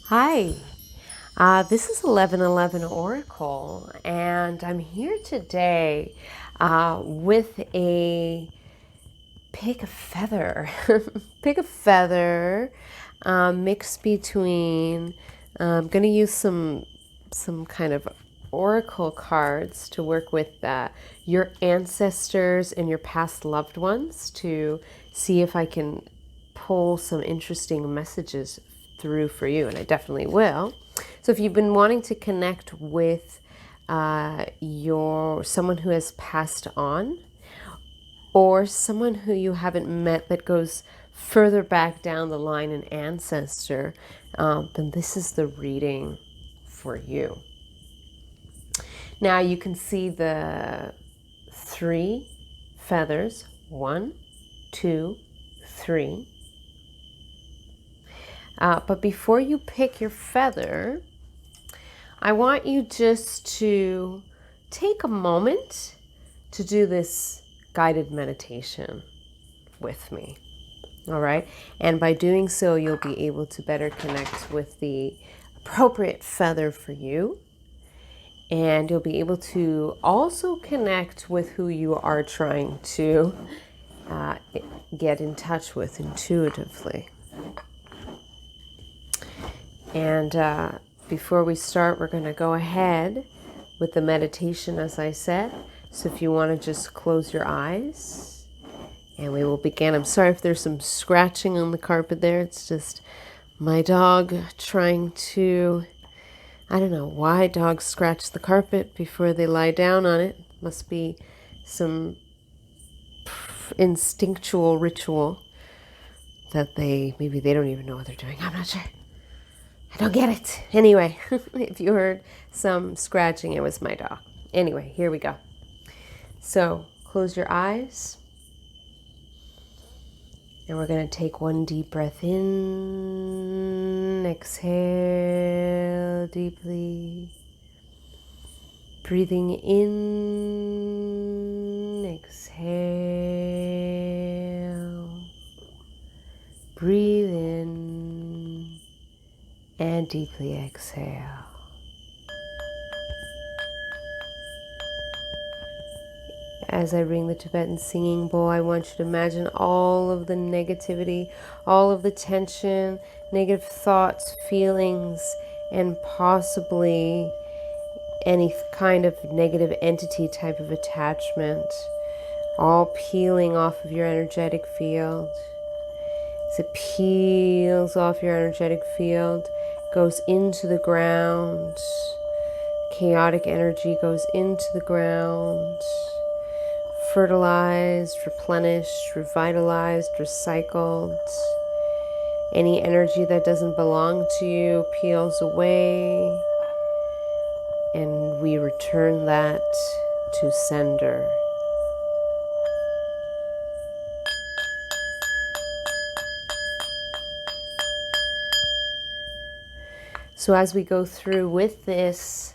Hi, this is 1111 Oracle, and I'm here today with a pick a feather. Pick a feather mix between, I'm going to use some kind of oracle cards to work with your ancestors and your past loved ones to see if I can pull some interesting messages through for you, and I definitely will. So if you've been wanting to connect with someone who has passed on, or someone who you haven't met that goes further back down the line, an ancestor, then this is the reading for you. Now you can see the 3 feathers, 1, 2, 3. But before you pick your feather, I want you just to take a moment to do this guided meditation with me. All right. And by doing so, you'll be able to better connect with the appropriate feather for you. And you'll be able to also connect with who you are trying to get in touch with intuitively. And before we start, we're going to go ahead with the meditation, as I said. So if you want to just close your eyes, and we will begin. I'm sorry if there's some scratching on the carpet there. It's just my dog trying to, I don't know why dogs scratch the carpet before they lie down on it. Must be some instinctual ritual that maybe they don't even know what they're doing. I'm not sure. I don't get it. Anyway, if you heard some scratching, it was my dog. Anyway, here we go. So close your eyes. And we're going to take one deep breath in. Exhale deeply. Breathing in. Exhale. Breathe in. And deeply exhale. As I ring the Tibetan singing bowl, I want you to imagine all of the negativity, all of the tension, negative thoughts, feelings, and possibly any kind of negative entity type of attachment, all peeling off of your energetic field. As it peels off your energetic field, goes into the ground. Chaotic energy goes into the ground. Fertilized, replenished, revitalized, recycled. Any energy that doesn't belong to you peels away, and we return that to sender. So as we go through with this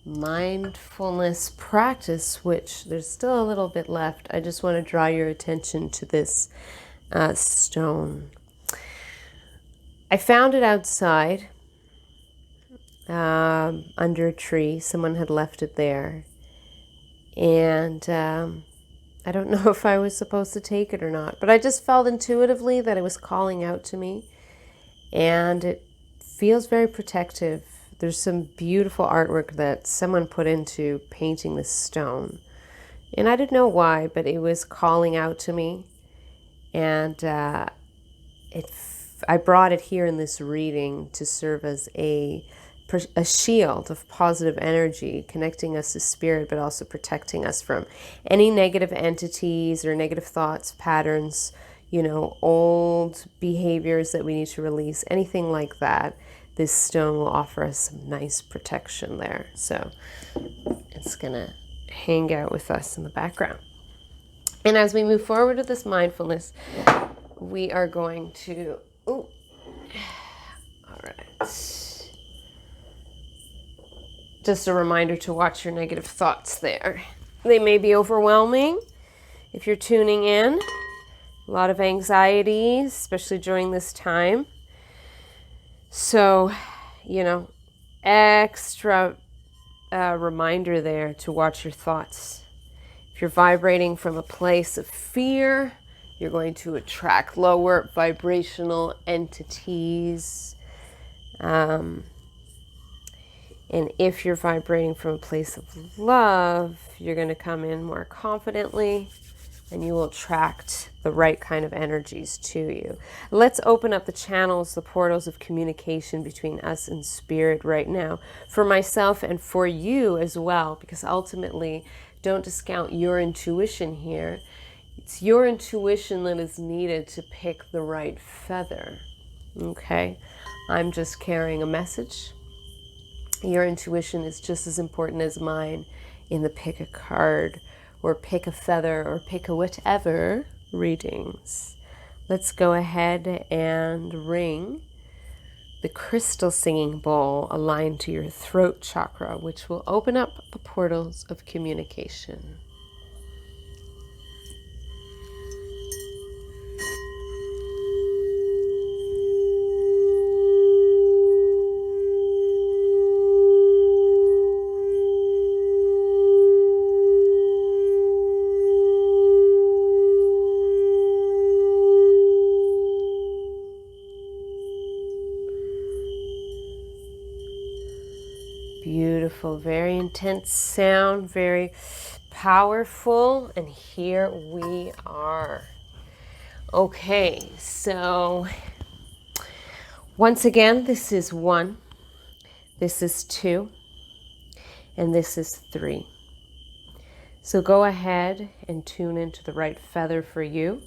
mindfulness practice, which there's still a little bit left, I just want to draw your attention to this stone. I found it outside under a tree. Someone had left it there. And I don't know if I was supposed to take it or not, but I just felt intuitively that it was calling out to me. And it feels very protective. There's some beautiful artwork that someone put into painting this stone. And I didn't know why, but it was calling out to me. And I brought it here in this reading to serve as a shield of positive energy, connecting us to spirit, but also protecting us from any negative entities or negative thoughts, patterns, old behaviors that we need to release, anything like that. This stone will offer us some nice protection there. So it's going to hang out with us in the background. And as we move forward with this mindfulness, we are going to, all right. Just a reminder to watch your negative thoughts there. They may be overwhelming if you're tuning in. A lot of anxiety, especially during this time. So extra reminder there to watch your thoughts. If you're vibrating from a place of fear, you're going to attract lower vibrational entities. And if you're vibrating from a place of love, you're going to come in more confidently and you will attract the right kind of energies to you. Let's open up the channels, the portals of communication between us and spirit right now, for myself and for you as well, because ultimately, don't discount your intuition here. It's your intuition that is needed to pick the right feather. Okay? I'm just carrying a message. Your intuition is just as important as mine in the pick a card or pick a feather or pick a whatever readings. Let's go ahead and ring the crystal singing bowl aligned to your throat chakra, which will open up the portals of communication. Beautiful, very intense sound, very powerful, and here we are. Okay, so once again, this is 1, this is 2, and this is 3. So go ahead and tune into the right feather for you,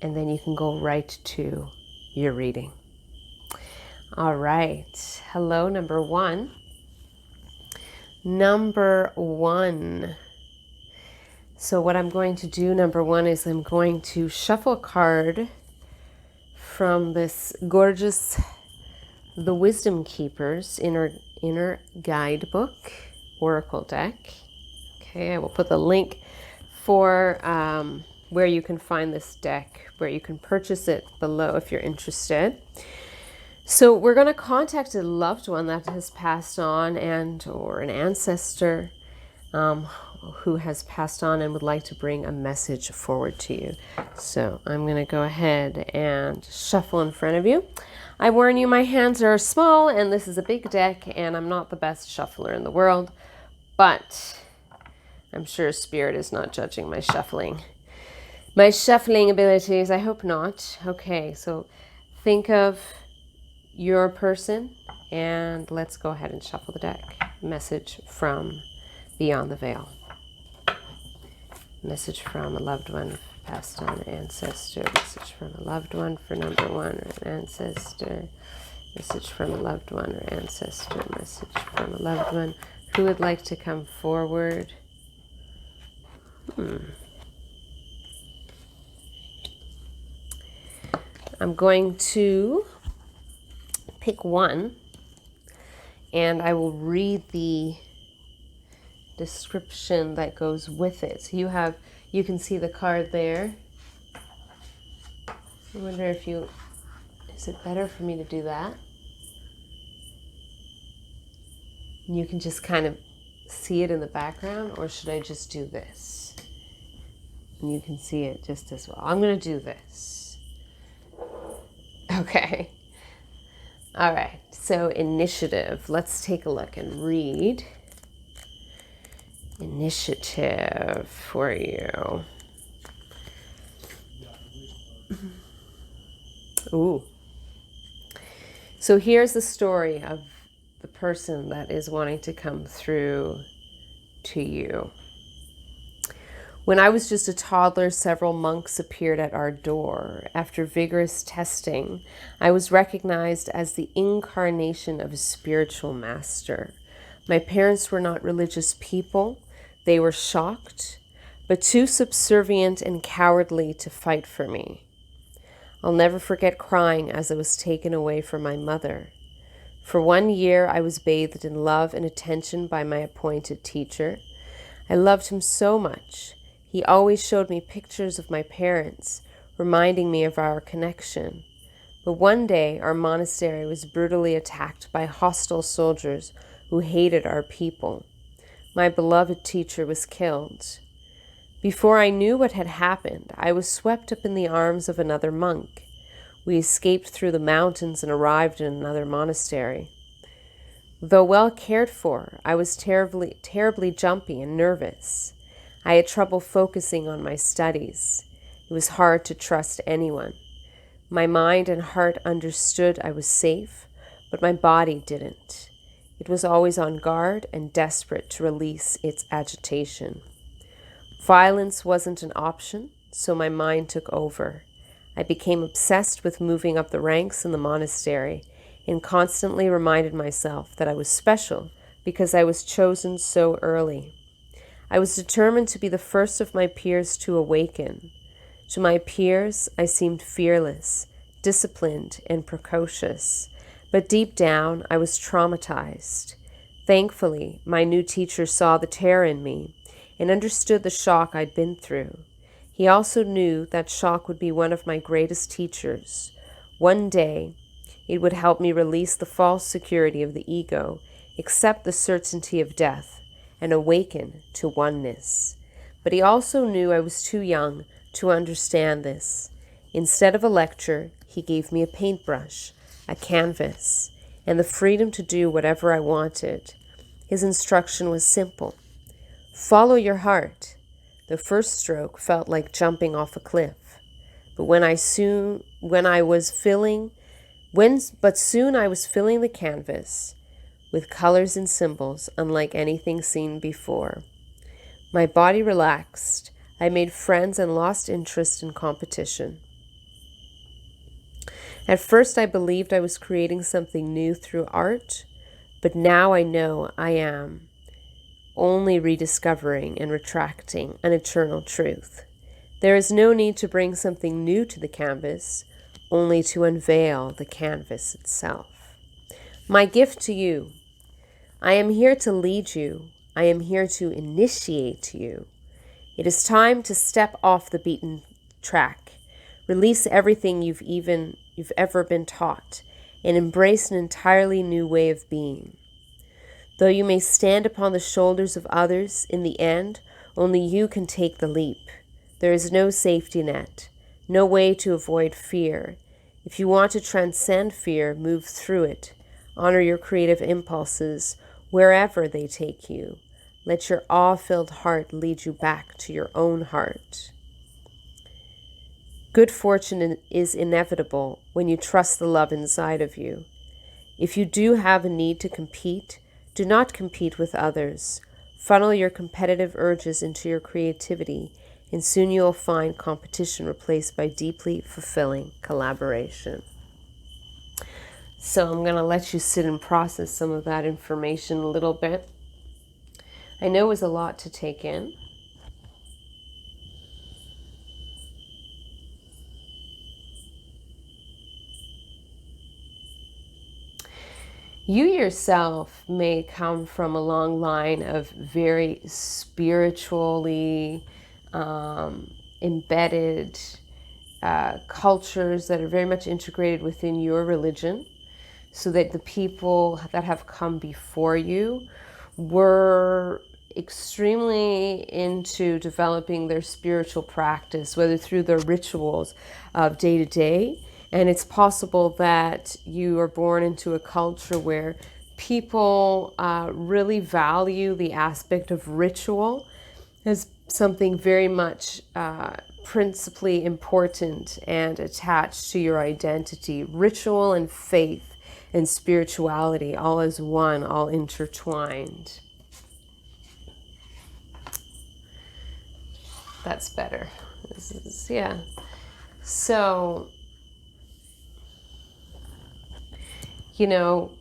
and then you can go right to your reading. All right. Hello, number 1. Number 1. So what I'm going to do, number 1, is I'm going to shuffle a card from this gorgeous The Wisdom Keeper's inner guidebook oracle deck. Okay, I will put the link for where you can find this deck, where you can purchase it below if you're interested. So we're going to contact a loved one that has passed on or an ancestor who has passed on and would like to bring a message forward to you. So I'm going to go ahead and shuffle in front of you. I warn you, my hands are small and this is a big deck and I'm not the best shuffler in the world, but I'm sure Spirit is not judging my shuffling abilities. I hope not. Okay, so think of your person, and let's go ahead and shuffle the deck. Message from beyond the veil. Message from a loved one passed on, ancestor. Message from a loved one for number 1 or an ancestor. Message from a loved one or ancestor. Message from a loved one who would like to come forward. I'm going to pick 1 and I will read the description that goes with it. So you can see the card there. I wonder if is it better for me to do that? And you can just kind of see it in the background, or should I just do this? And you can see it just as well. I'm going to do this. Okay. All right, so initiative. Let's take a look and read initiative for you. Ooh. So here's the story of the person that is wanting to come through to you. When I was just a toddler, several monks appeared at our door. After vigorous testing, I was recognized as the incarnation of a spiritual master. My parents were not religious people. They were shocked, but too subservient and cowardly to fight for me. I'll never forget crying as I was taken away from my mother. For 1 year, I was bathed in love and attention by my appointed teacher. I loved him so much. He always showed me pictures of my parents, reminding me of our connection. But one day our monastery was brutally attacked by hostile soldiers who hated our people. My beloved teacher was killed. Before I knew what had happened, I was swept up in the arms of another monk. We escaped through the mountains and arrived in another monastery. Though well cared for, I was terribly jumpy and nervous. I had trouble focusing on my studies. It was hard to trust anyone. My mind and heart understood I was safe, but my body didn't. It was always on guard and desperate to release its agitation. Violence wasn't an option, so my mind took over. I became obsessed with moving up the ranks in the monastery and constantly reminded myself that I was special because I was chosen so early. I was determined to be the first of my peers to awaken. To my peers, I seemed fearless, disciplined, and precocious, but deep down, I was traumatized. Thankfully, my new teacher saw the terror in me and understood the shock I'd been through. He also knew that shock would be one of my greatest teachers. One day, it would help me release the false security of the ego, accept the certainty of death, and awaken to oneness. But he also knew I was too young to understand this. Instead of a lecture, he gave me a paintbrush, a canvas, and the freedom to do whatever I wanted. His instruction was simple. Follow your heart. The first stroke felt like jumping off a cliff. But soon I was filling the canvas with colors and symbols unlike anything seen before. My body relaxed. I made friends and lost interest in competition. At first, I believed I was creating something new through art, but now I know I am only rediscovering and retracting an eternal truth. There is no need to bring something new to the canvas, only to unveil the canvas itself. My gift to you. I am here to lead you. I am here to initiate you. It is time to step off the beaten track, release everything you've ever been taught, and embrace an entirely new way of being. Though you may stand upon the shoulders of others, in the end, only you can take the leap. There is no safety net, no way to avoid fear. If you want to transcend fear, move through it. Honor your creative impulses wherever they take you. Let your awe-filled heart lead you back to your own heart. Good fortune is inevitable when you trust the love inside of you. If you do have a need to compete, do not compete with others. Funnel your competitive urges into your creativity, and soon you will find competition replaced by deeply fulfilling collaboration. So I'm going to let you sit and process some of that information a little bit. I know it was a lot to take in. You yourself may come from a long line of very spiritually embedded cultures that are very much integrated within your religion, so that the people that have come before you were extremely into developing their spiritual practice, whether through their rituals of day to day. And it's possible that you are born into a culture where people really value the aspect of ritual as something very much principally important and attached to your identity. Ritual and faith and spirituality, all as one, all intertwined. That's better. Yeah. So, you know,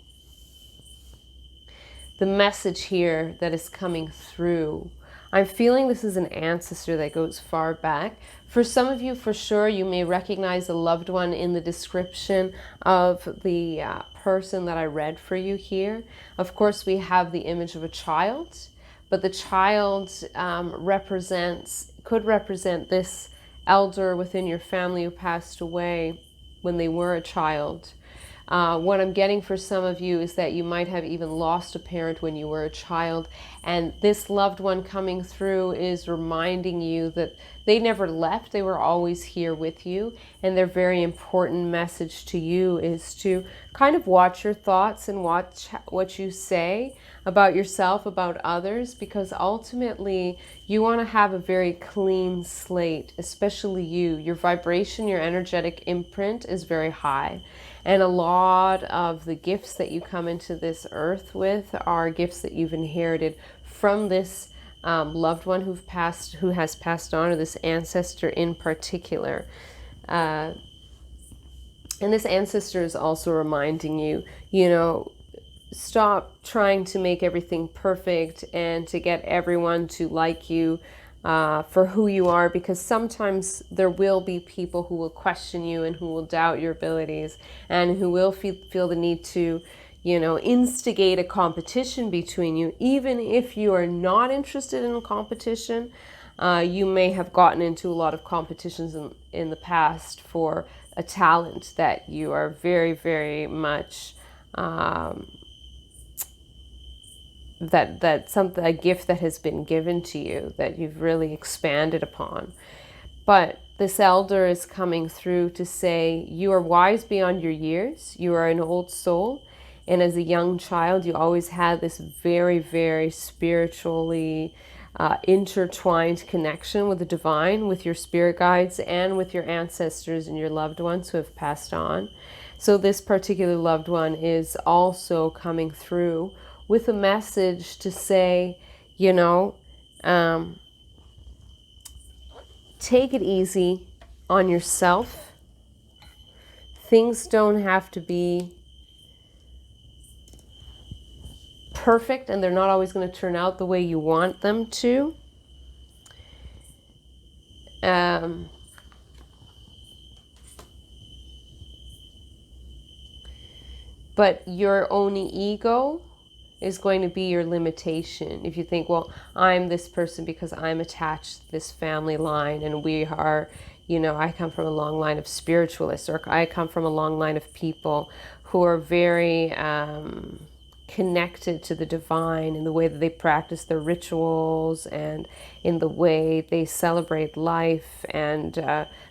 the message here that is coming through, I'm feeling this is an ancestor that goes far back. For some of you, for sure, you may recognize a loved one in the description of the person that I read for you here. Of course, we have the image of a child, but the child could represent this elder within your family who passed away. when they were a child. What I'm getting for some of you is that you might have even lost a parent when you were a child, and this loved one coming through is reminding you that they never left, they were always here with you, and their very important message to you is to kind of watch your thoughts and watch what you say about yourself, about others, because ultimately you want to have a very clean slate, especially you. Your vibration, your energetic imprint is very high. And a lot of the gifts that you come into this earth with are gifts that you've inherited from this loved one who has passed on, or this ancestor in particular. And this ancestor is also reminding you, stop trying to make everything perfect and to get everyone to like you for who you are, because sometimes there will be people who will question you and who will doubt your abilities and who will feel the need to, instigate a competition between you. Even if you are not interested in a competition, you may have gotten into a lot of competitions in the past for a talent that you are very, very much that's something, a gift that has been given to you that you've really expanded upon. But this elder is coming through to say you are wise beyond your years. You are an old soul, and as a young child you always had this very, very spiritually intertwined connection with the divine, with your spirit guides and with your ancestors and your loved ones who have passed on. So this particular loved one is also coming through with a message to say, take it easy on yourself. Things don't have to be perfect, and they're not always going to turn out the way you want them to. But your own ego is going to be your limitation. If you think, well, I'm this person because I'm attached to this family line, and we are, I come from a long line of spiritualists, or I come from a long line of people who are very connected to the divine in the way that they practice their rituals and in the way they celebrate life and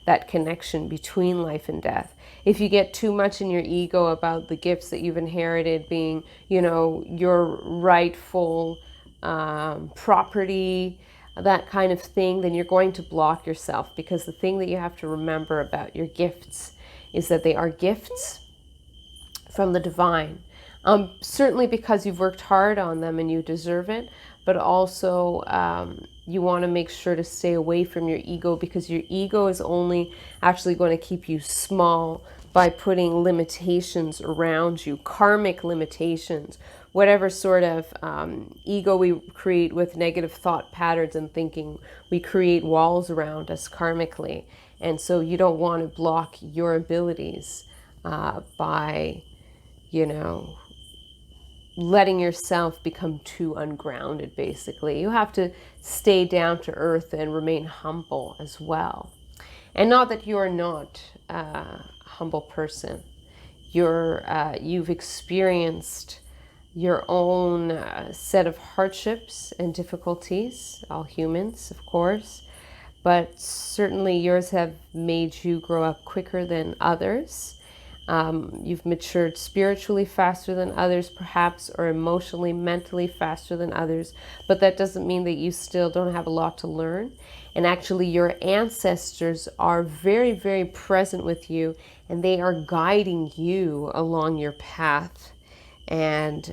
that connection between life and death. If you get too much in your ego about the gifts that you've inherited being, your rightful property, that kind of thing, then you're going to block yourself, because the thing that you have to remember about your gifts is that they are gifts from the divine. Certainly because you've worked hard on them and you deserve it, but also you want to make sure to stay away from your ego, because your ego is only actually going to keep you small by putting limitations around you, karmic limitations, whatever sort of ego we create with negative thought patterns and thinking, we create walls around us karmically. And so you don't want to block your abilities by, letting yourself become too ungrounded, basically. You have to stay down to earth and remain humble as well. And not that you are not a humble person. You've experienced your own set of hardships and difficulties, all humans, of course, but certainly yours have made you grow up quicker than others. You've matured spiritually faster than others, perhaps, or emotionally, mentally faster than others. But that doesn't mean that you still don't have a lot to learn. And actually, your ancestors are very, very present with you, and they are guiding you along your path. And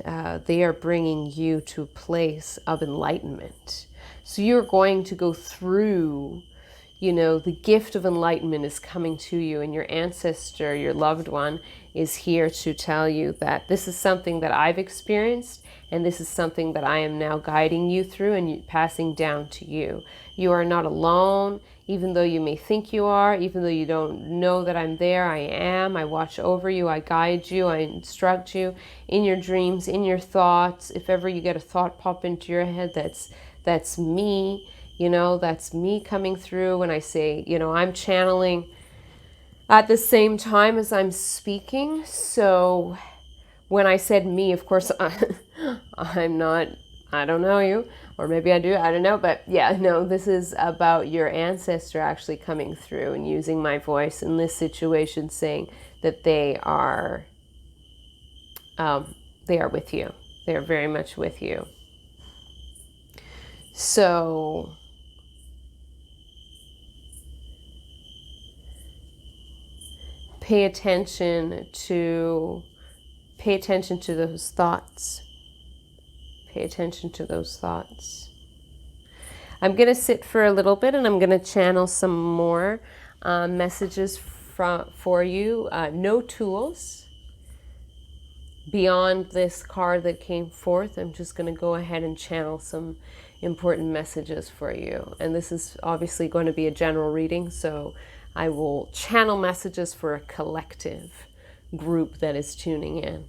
they are bringing you to a place of enlightenment. So you're going to go through, the gift of enlightenment is coming to you, and your ancestor, your loved one, is here to tell you that this is something that I've experienced, and this is something that I am now guiding you through and passing down to you. You are not alone, even though you may think you are, even though you don't know that I'm there. I am. I watch over you. I guide you. I instruct you in your dreams, in your thoughts. If ever you get a thought pop into your head, that's me. That's me coming through when I say, I'm channeling at the same time as I'm speaking. So when I said me, of course, I'm not, I don't know you, or maybe I do, I don't know. But yeah, no, this is about your ancestor actually coming through and using my voice in this situation, saying that they are with you. They are very much with you. So pay attention to those thoughts. Pay attention to those thoughts. I'm going to sit for a little bit and I'm going to channel some more messages for you. No tools beyond this card that came forth. I'm just going to go ahead and channel some important messages for you. And this is obviously going to be a general reading, so I will channel messages for a collective group that is tuning in.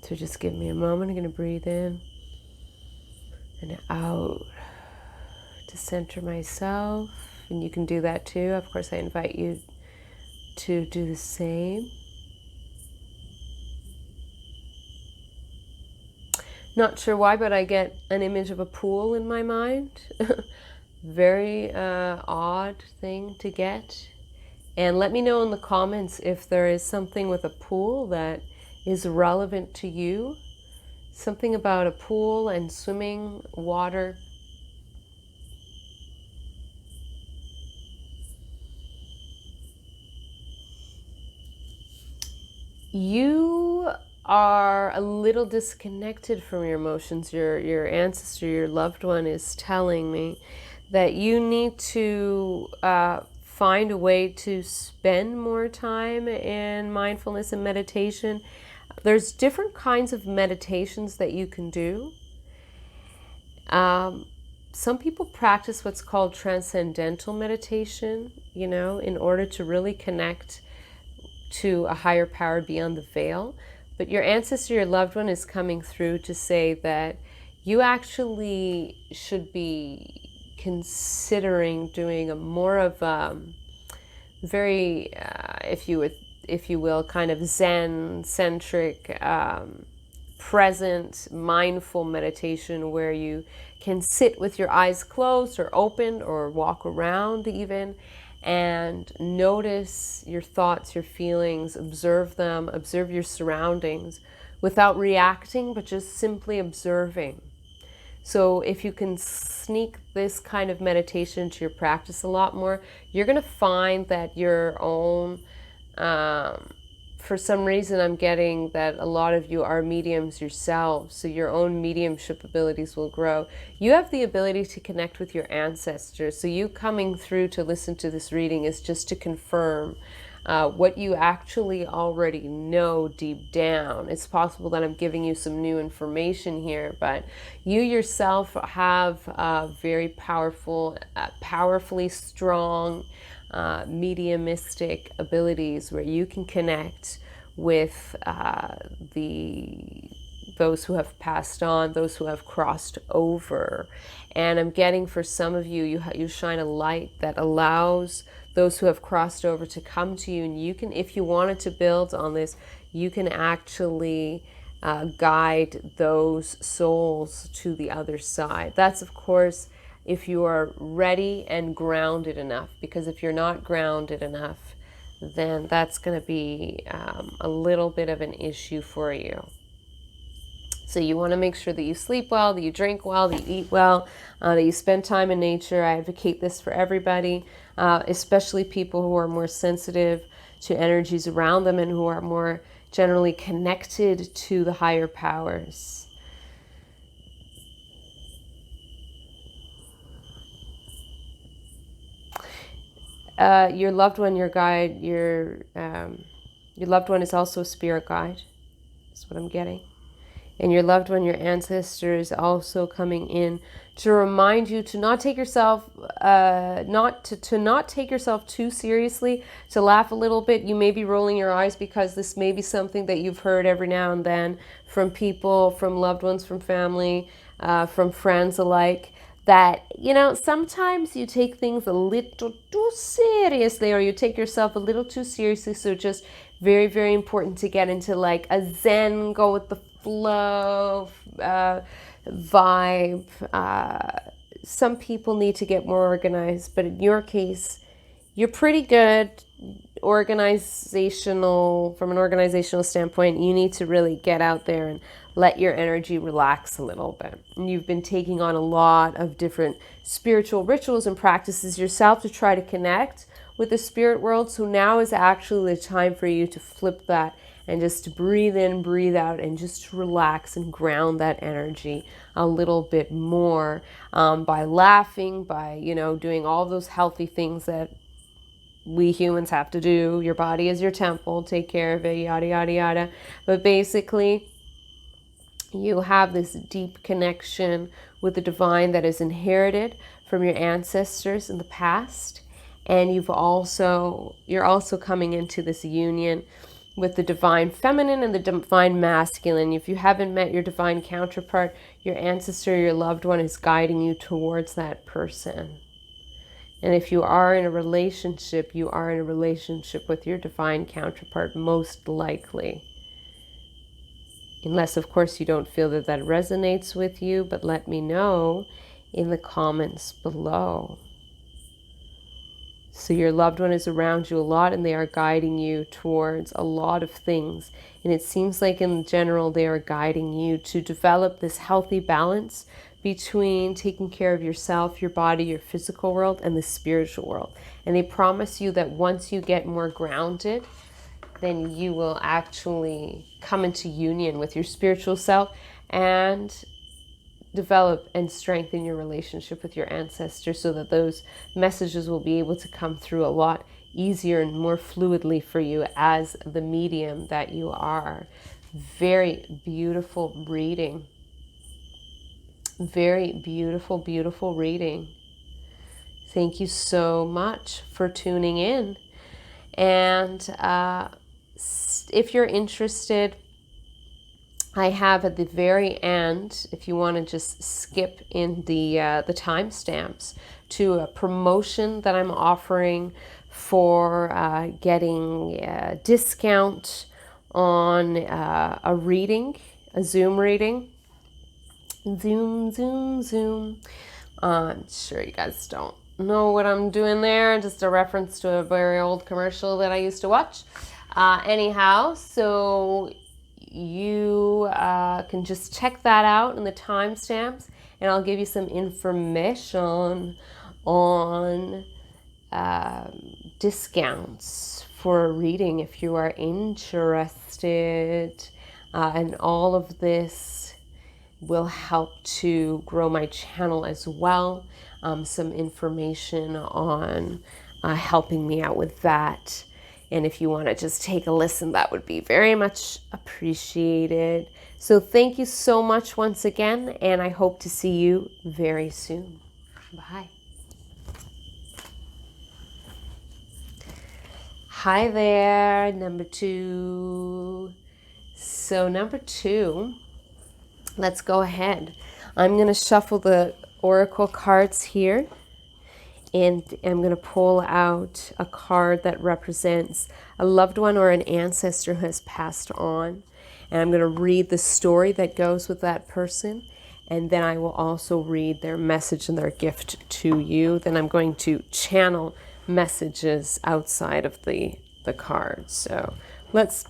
So just give me a moment. I'm going to breathe in and out to center myself. And you can do that too. Of course, I invite you to do the same. Not sure why, but I get an image of a pool in my mind. Very odd thing to get. And let me know in the comments if there is something with a pool that is relevant to you. Something about a pool and swimming, water. You are a little disconnected from your emotions. Your ancestor, your loved one is telling me that you need to find a way to spend more time in mindfulness and meditation. There's different kinds of meditations that you can do. Some people practice what's called transcendental meditation, you know, in order to really connect to a higher power beyond the veil. But your ancestor, your loved one, is coming through to say that you actually should be considering doing a more of very, if you will, kind of Zen-centric, present, mindful meditation where you can sit with your eyes closed or open or walk around even and notice your thoughts, your feelings, observe them, observe your surroundings without reacting, but just simply observing. So if you can sneak this kind of meditation into your practice a lot more, you're going to find that your own, for some reason I'm getting that a lot of you are mediums yourselves, so your own mediumship abilities will grow. You have the ability to connect with your ancestors, so you coming through to listen to this reading is just to confirm what you actually already know deep down. It's possible that I'm giving you some new information here, but you yourself have very powerful, powerfully strong mediumistic abilities where you can connect with those who have passed on, those who have crossed over. And I'm getting for some of you, you shine a light that allows those who have crossed over to come to you, and you can, if you wanted to build on this, you can actually guide those souls to the other side. That's, of course, if you are ready and grounded enough, because if you're not grounded enough, then that's going to be a little bit of an issue for you. So you want to make sure that you sleep well, that you drink well, that you eat well, that you spend time in nature. I advocate this for everybody, especially people who are more sensitive to energies around them and who are more generally connected to the higher powers. Your loved one, your guide, your loved one is also a spirit guide. That's what I'm getting. And your loved one, your ancestor, is also coming in to remind you to not take yourself, not take yourself too seriously, to laugh a little bit. You may be rolling your eyes because this may be something that you've heard every now and then from people, from loved ones, from family, from friends alike, that, you know, sometimes you take things a little too seriously, or you take yourself a little too seriously. So just very, very important to get into like a zen, go with the flow vibe. Some people need to get more organized, but in your case, you're pretty good from an organizational standpoint. You need to really get out there and let your energy relax a little bit. And you've been taking on a lot of different spiritual rituals and practices yourself to try to connect with the spirit world. So now is actually the time for you to flip that and just to breathe in, breathe out, and just relax and ground that energy a little bit more by laughing, by, you know, doing all those healthy things that we humans have to do. Your body is your temple, take care of it, yada, yada, yada. But basically, you have this deep connection with the divine that is inherited from your ancestors in the past. And you're also coming into this union with the divine feminine and the divine masculine. If you haven't met your divine counterpart, your ancestor, your loved one is guiding you towards that person. And if you are in a relationship, you are in a relationship with your divine counterpart, most likely. Unless, of course, you don't feel that that resonates with you, but let me know in the comments below. So your loved one is around you a lot, and they are guiding you towards a lot of things. And it seems like in general, they are guiding you to develop this healthy balance between taking care of yourself, your body, your physical world, and the spiritual world. And they promise you that once you get more grounded, then you will actually come into union with your spiritual self and develop and strengthen your relationship with your ancestors, so that those messages will be able to come through a lot easier and more fluidly for you as the medium that you are. Very beautiful reading. Very beautiful, beautiful reading. Thank you so much for tuning in. And if you're interested, I have at the very end, if you want to just skip in the timestamps, to a promotion that I'm offering for getting a discount on a reading, a Zoom reading. Zoom. I'm sure you guys don't know what I'm doing there. Just a reference to a very old commercial that I used to watch. Anyhow, so you can just check that out in the timestamps, and I'll give you some information on discounts for a reading if you are interested. And all of this will help to grow my channel as well. Some information on helping me out with that. And if you want to just take a listen, that would be very much appreciated. So thank you so much once again, and I hope to see you very soon. Bye. Hi there, number 2. So number 2, let's go ahead. I'm going to shuffle the oracle cards here, and I'm going to pull out a card that represents a loved one or an ancestor who has passed on. And I'm going to read the story that goes with that person. And then I will also read their message and their gift to you. Then I'm going to channel messages outside of the cards. So let's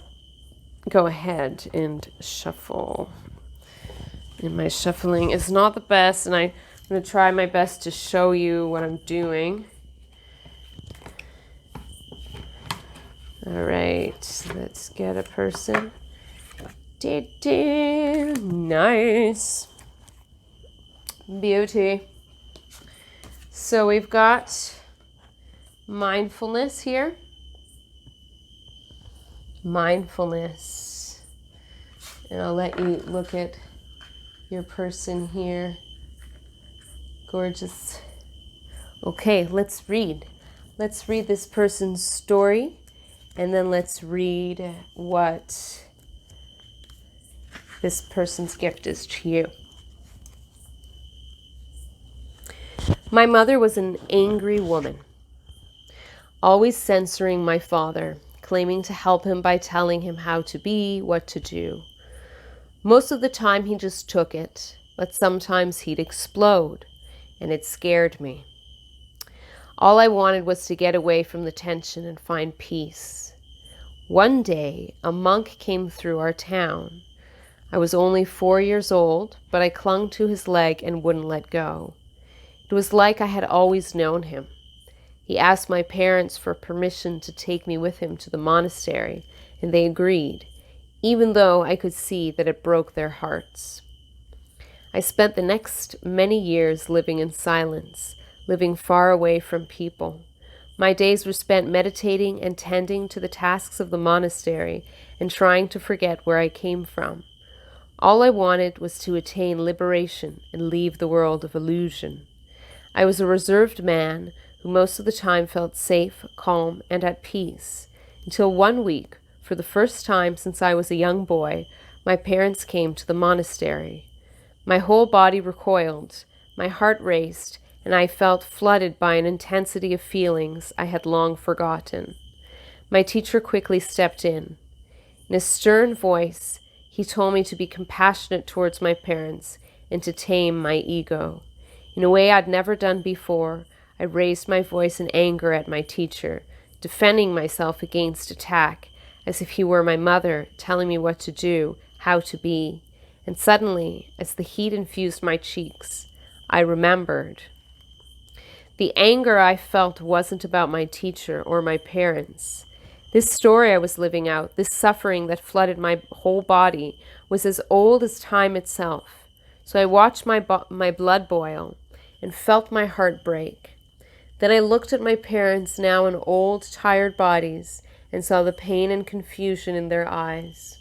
go ahead and shuffle. And my shuffling is not the best, and I'm going to try my best to show you what I'm doing. All right, let's get a person. Nice. Beauty. So we've got mindfulness here. Mindfulness. And I'll let you look at your person here. Gorgeous. Okay, let's read. Let's read this person's story, and then let's read what this person's gift is to you. My mother was an angry woman, always censoring my father, claiming to help him by telling him how to be, what to do. Most of the time he just took it, but sometimes he'd explode, and it scared me. All I wanted was to get away from the tension and find peace. One day, a monk came through our town. I was only 4 years old, but I clung to his leg and wouldn't let go. It was like I had always known him. He asked my parents for permission to take me with him to the monastery, and they agreed, even though I could see that it broke their hearts. I spent the next many years living in silence, living far away from people. My days were spent meditating and tending to the tasks of the monastery and trying to forget where I came from. All I wanted was to attain liberation and leave the world of illusion. I was a reserved man who most of the time felt safe, calm, and at peace, until one week, for the first time since I was a young boy, my parents came to the monastery. My whole body recoiled, my heart raced, and I felt flooded by an intensity of feelings I had long forgotten. My teacher quickly stepped in. In a stern voice, he told me to be compassionate towards my parents and to tame my ego. In a way I'd never done before, I raised my voice in anger at my teacher, defending myself against attack, as if he were my mother, telling me what to do, how to be. And suddenly, as the heat infused my cheeks, I remembered. The anger I felt wasn't about my teacher or my parents. This story I was living out, this suffering that flooded my whole body, was as old as time itself. So I watched my blood boil and felt my heart break. Then I looked at my parents, now in old, tired bodies, and saw the pain and confusion in their eyes.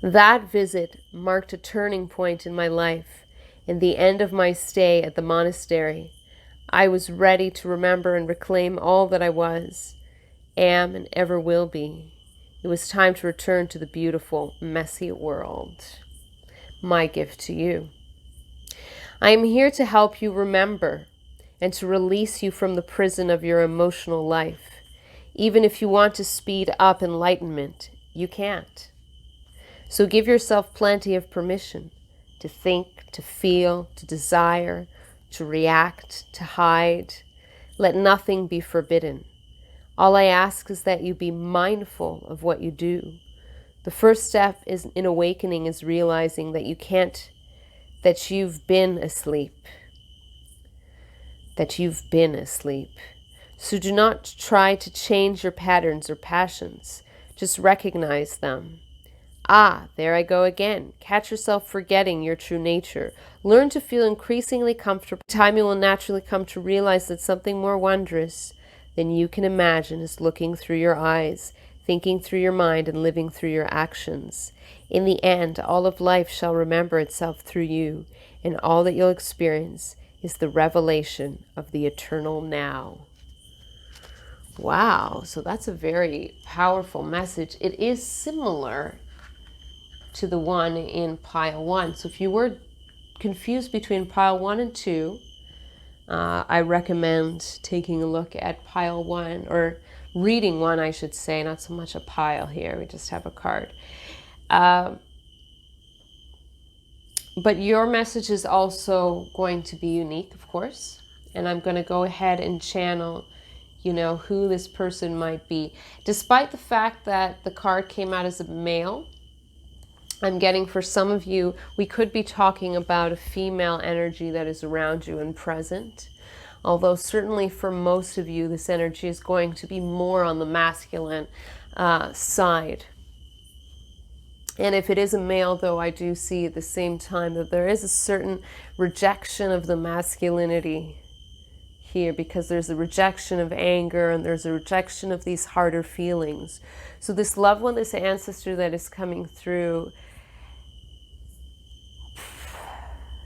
That visit marked a turning point in my life and the end of my stay at the monastery. I was ready to remember and reclaim all that I was, am, and ever will be. It was time to return to the beautiful, messy world. My gift to you. I am here to help you remember and to release you from the prison of your emotional life. Even if you want to speed up enlightenment, you can't. So give yourself plenty of permission to think, to feel, to desire, to react, to hide. Let nothing be forbidden. All I ask is that you be mindful of what you do. The first step in awakening is realizing that that you've been asleep. So do not try to change your patterns or passions. Just recognize them. Ah, there I go again. Catch yourself forgetting your true nature. Learn to feel increasingly comfortable. In time you will naturally come to realize that something more wondrous than you can imagine is looking through your eyes, thinking through your mind, and living through your actions. In the end, all of life shall remember itself through you, and all that you'll experience is the revelation of the eternal now. Wow, so that's a very powerful message. It is similar to the one in pile 1. So if you were confused between pile 1 and 2, I recommend taking a look at pile 1, or reading 1, I should say, not so much a pile here. We just have a card. But your message is also going to be unique, of course. And I'm going to go ahead and channel, who this person might be. Despite the fact that the card came out as a male, I'm getting for some of you, we could be talking about a female energy that is around you and present. Although certainly for most of you, this energy is going to be more on the masculine side. And if it is a male, though, I do see at the same time that there is a certain rejection of the masculinity here, because there's a rejection of anger and there's a rejection of these harder feelings. So this loved one, this ancestor that is coming through,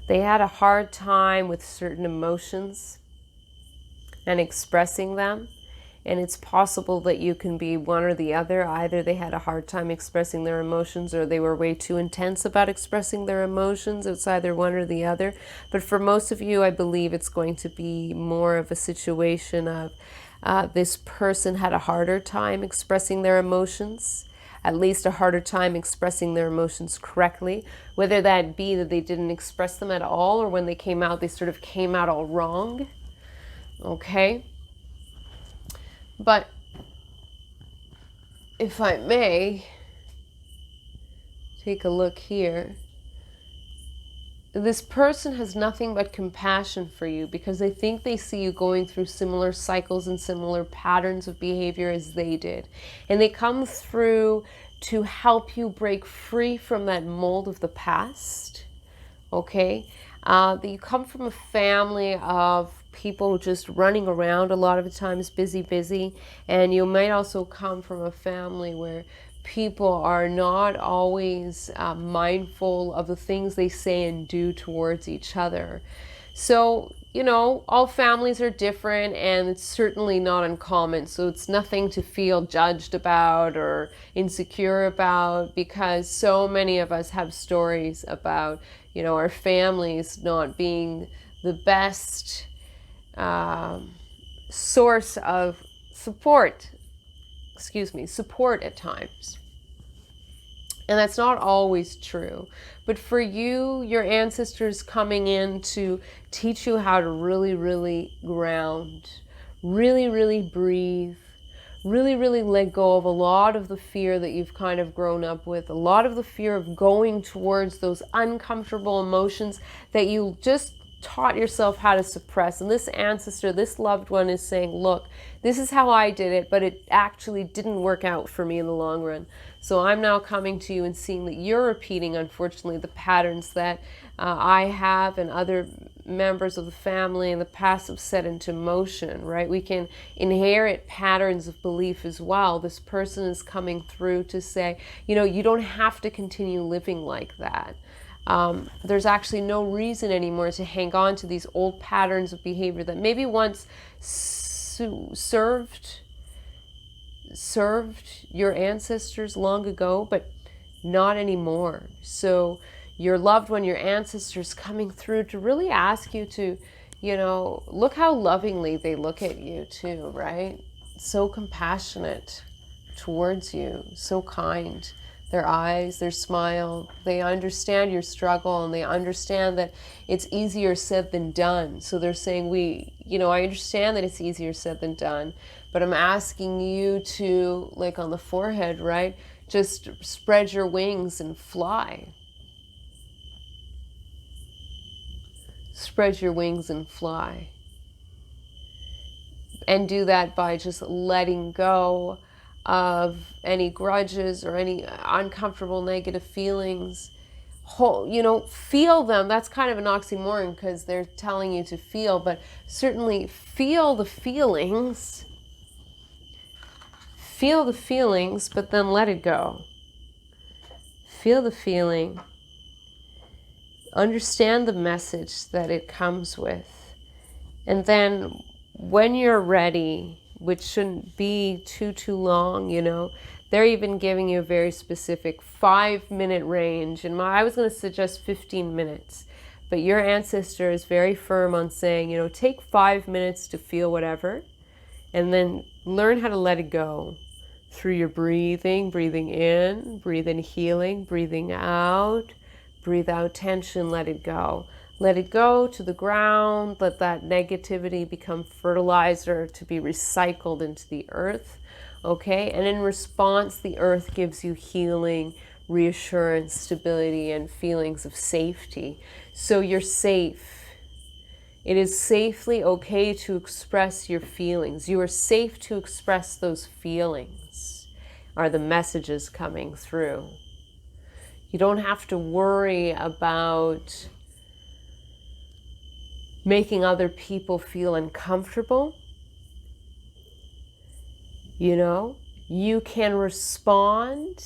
they had a hard time with certain emotions and expressing them. And it's possible that you can be one or the other. Either they had a hard time expressing their emotions, or they were way too intense about expressing their emotions. It's either one or the other. But for most of you, I believe it's going to be more of a situation of this person had a harder time expressing their emotions, at least a harder time expressing their emotions correctly, whether that be that they didn't express them at all, or when they came out, they sort of came out all wrong. Okay? But if I may take a look here, this person has nothing but compassion for you because they think they see you going through similar cycles and similar patterns of behavior as they did. And they come through to help you break free from that mold of the past. Okay? That you come from a family of people just running around a lot of the times, busy, and you might also come from a family where people are not always mindful of the things they say and do towards each other. So, you know, all families are different, and it's certainly not uncommon. So it's nothing to feel judged about or insecure about, because so many of us have stories about, you know, our families not being the best source of support at times. And that's not always true. But for you, your ancestors coming in to teach you how to really, really ground, really, really breathe, really, really let go of a lot of the fear that you've kind of grown up with, a lot of the fear of going towards those uncomfortable emotions that you just taught yourself how to suppress. And this ancestor, this loved one, is saying, look, this is how I did it, but it actually didn't work out for me in the long run. So I'm now coming to you and seeing that you're repeating, unfortunately, the patterns that I have and other members of the family in the past have set into motion, right? We can inherit patterns of belief as well. This person is coming through to say, you know, you don't have to continue living like that. There's actually no reason anymore to hang on to these old patterns of behavior that maybe once served your ancestors long ago, but not anymore. So your loved one, your ancestors coming through to really ask you to, you know, look how lovingly they look at you too, right? So compassionate towards you, so kind. Their eyes, their smile, they understand your struggle, and they understand that it's easier said than done. So they're saying, I understand that it's easier said than done, but I'm asking you to, like on the forehead, right? Just spread your wings and fly. Spread your wings and fly. And do that by just letting go of any grudges or any uncomfortable negative feelings. Feel them. That's kind of an oxymoron because they're telling you to feel, but certainly feel the feelings. Feel the feelings, but then let it go. Feel the feeling. Understand the message that it comes with. And then when you're ready, which shouldn't be too long, they're even giving you a very specific 5-minute range. And I was going to suggest 15 minutes. But your ancestor is very firm on saying, take 5 minutes to feel whatever, and then learn how to let it go through your breathing in, breathe in healing, breathing out, breathe out tension, let it go. Let it go to the ground, let that negativity become fertilizer to be recycled into the earth, okay? And in response, the earth gives you healing, reassurance, stability, and feelings of safety. So you're safe. It is safely okay to express your feelings. You are safe to express those feelings, are the messages coming through. You don't have to worry about making other people feel uncomfortable. You can respond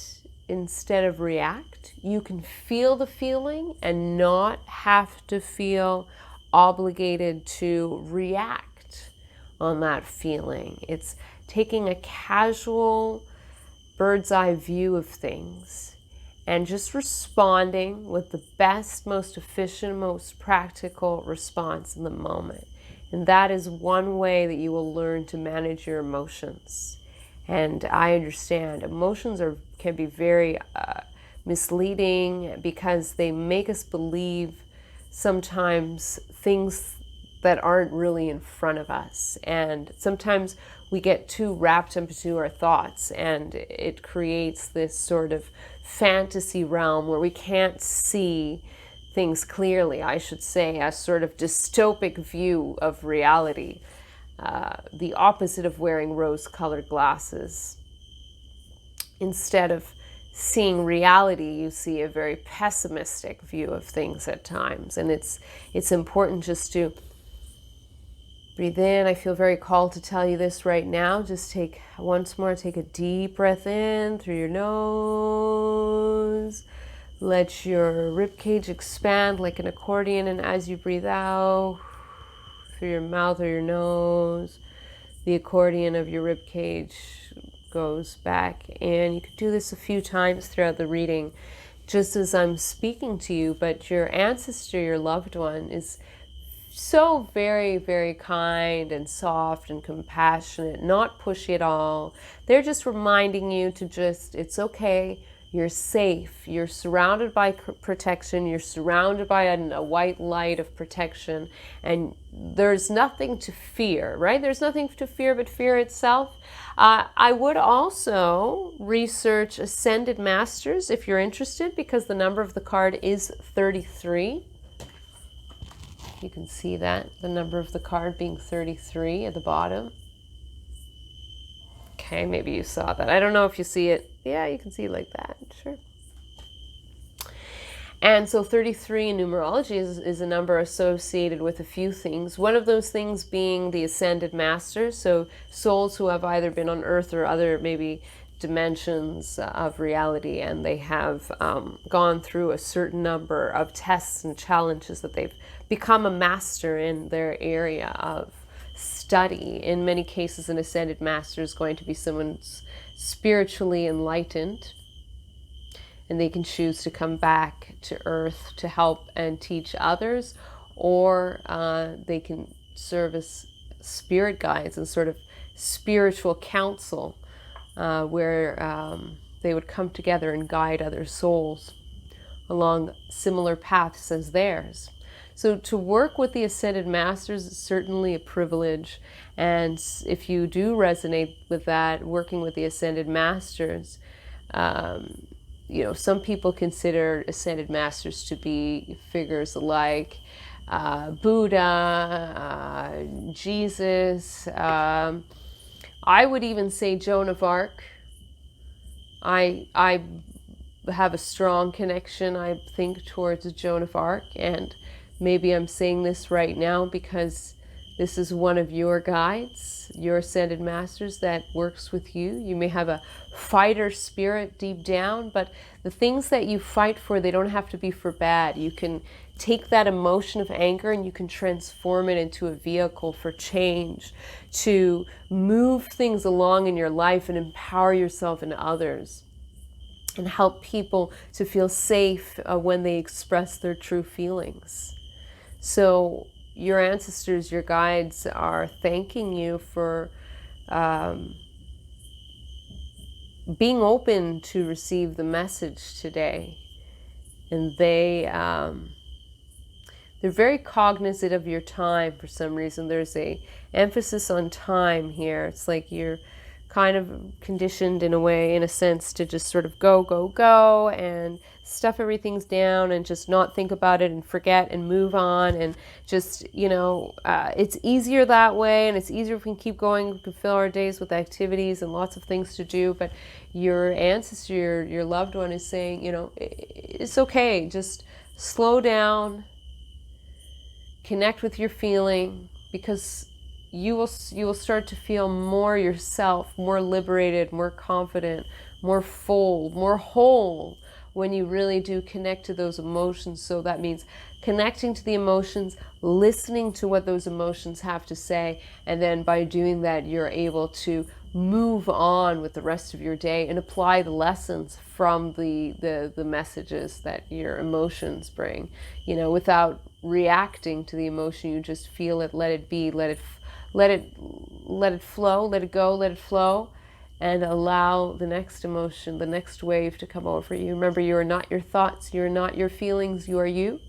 instead of react. You can feel the feeling and not have to feel obligated to react on that feeling. It's taking a casual bird's eye view of things and just responding with the best, most efficient, most practical response in the moment. And that is one way that you will learn to manage your emotions. And I understand emotions can be very misleading because they make us believe sometimes things that aren't really in front of us. And sometimes we get too wrapped up into our thoughts, and it creates this sort of fantasy realm where we can't see things clearly, I should say, a sort of dystopic view of reality, the opposite of wearing rose-colored glasses. Instead of seeing reality, you see a very pessimistic view of things at times. And it's important just to breathe in. I feel very called to tell you this right now. Just take a deep breath in through your nose. Let your rib cage expand like an accordion, and as you breathe out through your mouth or your nose, the accordion of your rib cage goes back. And you could do this a few times throughout the reading, just as I'm speaking to you, but your ancestor, your loved one, is so very, very kind and soft and compassionate, not pushy at all. They're just reminding you to it's okay. You're safe. You're surrounded by protection. You're surrounded by a white light of protection. And there's nothing to fear, right? There's nothing to fear but fear itself. I would also research Ascended Masters if you're interested, because the number of the card is 33. You can see that, the number of the card being 33 at the bottom. Okay, maybe you saw that. I don't know if you see it. Yeah, you can see it like that, sure. And so 33 in numerology is a number associated with a few things. One of those things being the Ascended Masters, so souls who have either been on Earth or other maybe dimensions of reality, and they have gone through a certain number of tests and challenges that they've become a master in their area of study. In many cases, an Ascended Master is going to be someone spiritually enlightened, and they can choose to come back to Earth to help and teach others, or they can serve as spirit guides and sort of spiritual counsel, where they would come together and guide other souls along similar paths as theirs. So to work with the Ascended Masters is certainly a privilege, and if you do resonate with that, working with the Ascended Masters, some people consider Ascended Masters to be figures like Buddha, Jesus. I would even say Joan of Arc. I have a strong connection, I think, towards Joan of Arc, and maybe I'm saying this right now because this is one of your guides, your Ascended Masters that works with you. You may have a fighter spirit deep down, but the things that you fight for, they don't have to be for bad. You can take that emotion of anger and you can transform it into a vehicle for change, to move things along in your life and empower yourself and others, and help people to feel safe when they express their true feelings. So your ancestors, your guides are thanking you for being open to receive the message today. And they're very cognizant of your time for some reason. There's a emphasis on time here. It's like you're kind of conditioned in a way, in a sense, to just sort of go, go, go and stuff everything's down and just not think about it and forget and move on, and just, it's easier that way, and it's easier if we can keep going. We can fill our days with activities and lots of things to do, but your ancestor, your loved one is saying, it's okay, just slow down, connect with your feeling, because you will start to feel more yourself, more liberated, more confident, more full, more whole when you really do connect to those emotions. So that means connecting to the emotions, listening to what those emotions have to say, and then by doing that, you're able to move on with the rest of your day and apply the lessons from the messages that your emotions bring, without reacting to the emotion. You just feel it, let it be, let it flow, let it go, let it flow, and allow the next emotion, the next wave to come over you. Remember, you are not your thoughts, you are not your feelings, you are you.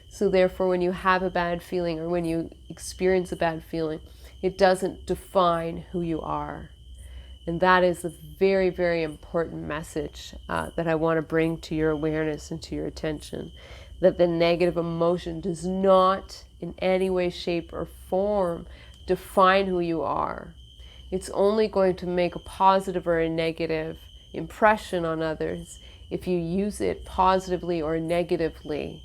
So therefore, when you have a bad feeling or when you experience a bad feeling, it doesn't define who you are. And that is a very, very important message that I want to bring to your awareness and to your attention, that the negative emotion does not in any way, shape, or form define who you are. It's only going to make a positive or a negative impression on others if you use it positively or negatively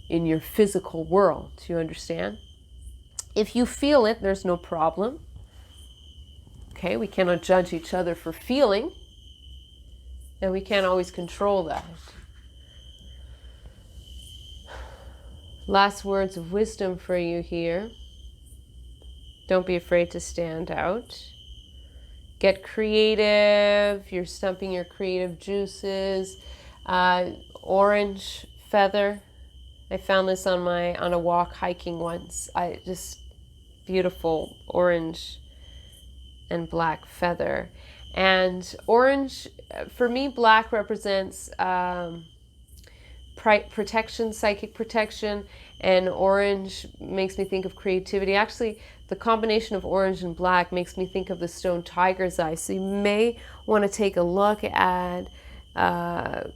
in your physical world. Do you understand? If you feel it, there's no problem. Okay, we cannot judge each other for feeling, and we can't always control that. Last words of wisdom for you here. Don't be afraid to stand out. Get creative. You're stumping your creative juices. Orange feather. I found this on a walk hiking once. Just beautiful orange and black feather. And orange, for me, black represents protection, psychic protection, and orange makes me think of creativity. Actually, the combination of orange and black makes me think of the stone tiger's eye. So you may want to take a look at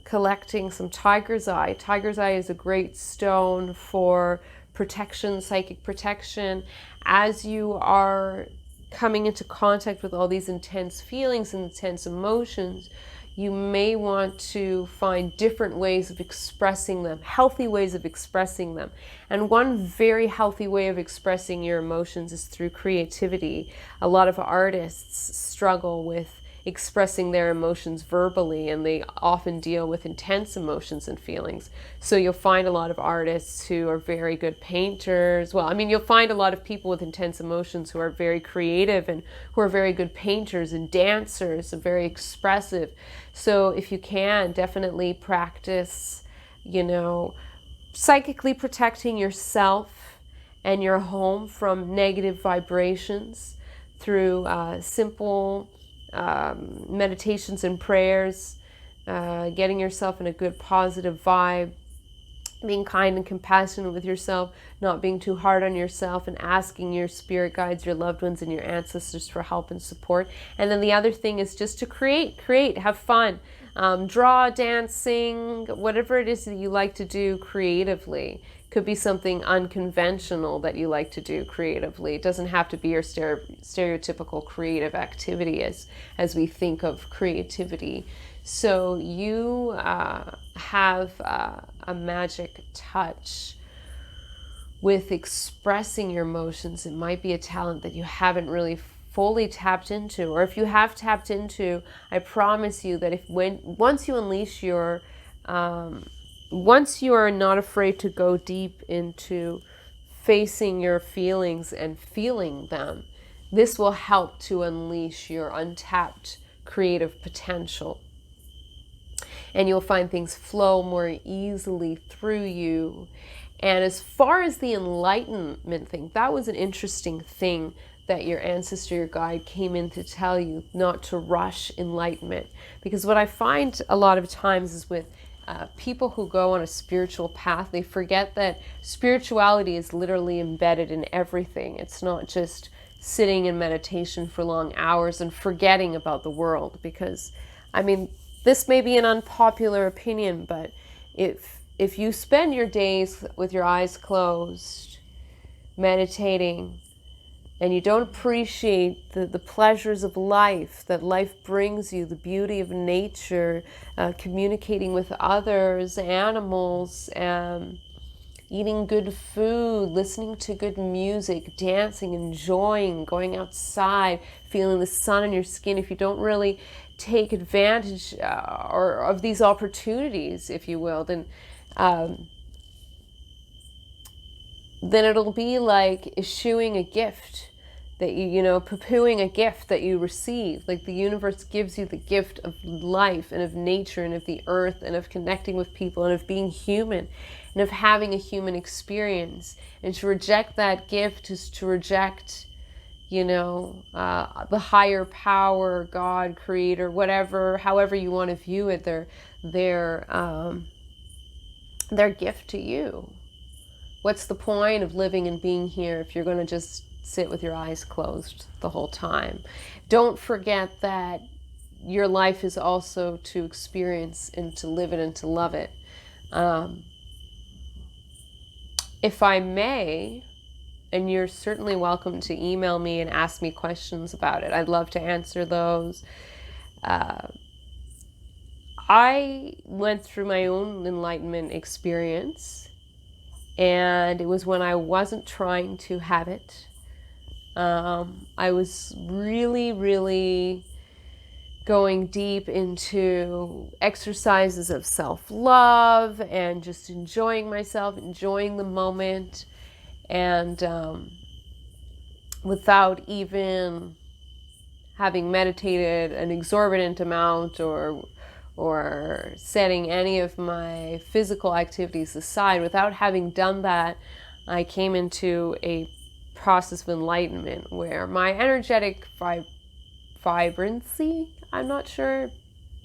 collecting some tiger's eye. Tiger's eye is a great stone for protection, psychic protection. As you are coming into contact with all these intense feelings and intense emotions, you may want to find different ways of expressing them, healthy ways of expressing them. And one very healthy way of expressing your emotions is through creativity. A lot of artists struggle with expressing their emotions verbally, and they often deal with intense emotions and feelings. So you'll find a lot of artists who are very good painters. Well, I mean, you'll find a lot of people with intense emotions who are very creative and who are very good painters and dancers and very expressive. So if you can, definitely practice, psychically protecting yourself and your home from negative vibrations through simple meditations and prayers, getting yourself in a good positive vibe, being kind and compassionate with yourself, not being too hard on yourself, and asking your spirit guides, your loved ones, and your ancestors for help and support. And then the other thing is just to create, have fun, draw, dance, sing, whatever it is that you like to do creatively. Could be something unconventional that you like to do creatively. It doesn't have to be your stereotypical creative activity as we think of creativity. So you have a magic touch with expressing your emotions. It might be a talent that you haven't really fully tapped into, or if you have tapped into, I promise you that once you unleash your once you are not afraid to go deep into facing your feelings and feeling them, this will help to unleash your untapped creative potential. And you'll find things flow more easily through you. And as far as the enlightenment thing, that was an interesting thing that your ancestor, your guide, came in to tell you, not to rush enlightenment. Because what I find a lot of times is with people who go on a spiritual path, they forget that spirituality is literally embedded in everything. It's not just sitting in meditation for long hours and forgetting about the world. Because, I mean, this may be an unpopular opinion, but if you spend your days with your eyes closed, meditating, and you don't appreciate the pleasures of life that life brings you, the beauty of nature, communicating with others, animals, eating good food, listening to good music, dancing, enjoying, going outside, feeling the sun on your skin, if you don't really take advantage of these opportunities, if you will, then it'll be like eschewing a gift that you know, poo-pooing a gift that you receive. Like the universe gives you the gift of life and of nature and of the earth and of connecting with people and of being human and of having a human experience. And to reject that gift is to reject, you know, the higher power, God, creator, whatever, however you want to view it, their gift to you. What's the point of living and being here if you're going to just sit with your eyes closed the whole time? Don't forget that your life is also to experience and to live it and to love it. If I may, and you're certainly welcome to email me and ask me questions about it. I'd love to answer those. I went through my own enlightenment experience, and it was when I wasn't trying to have it. I was really, really going deep into exercises of self-love and just enjoying myself, enjoying the moment, and without even having meditated an exorbitant amount or setting any of my physical activities aside, without having done that, I came into a process of enlightenment where my energetic vibrancy, I'm not sure,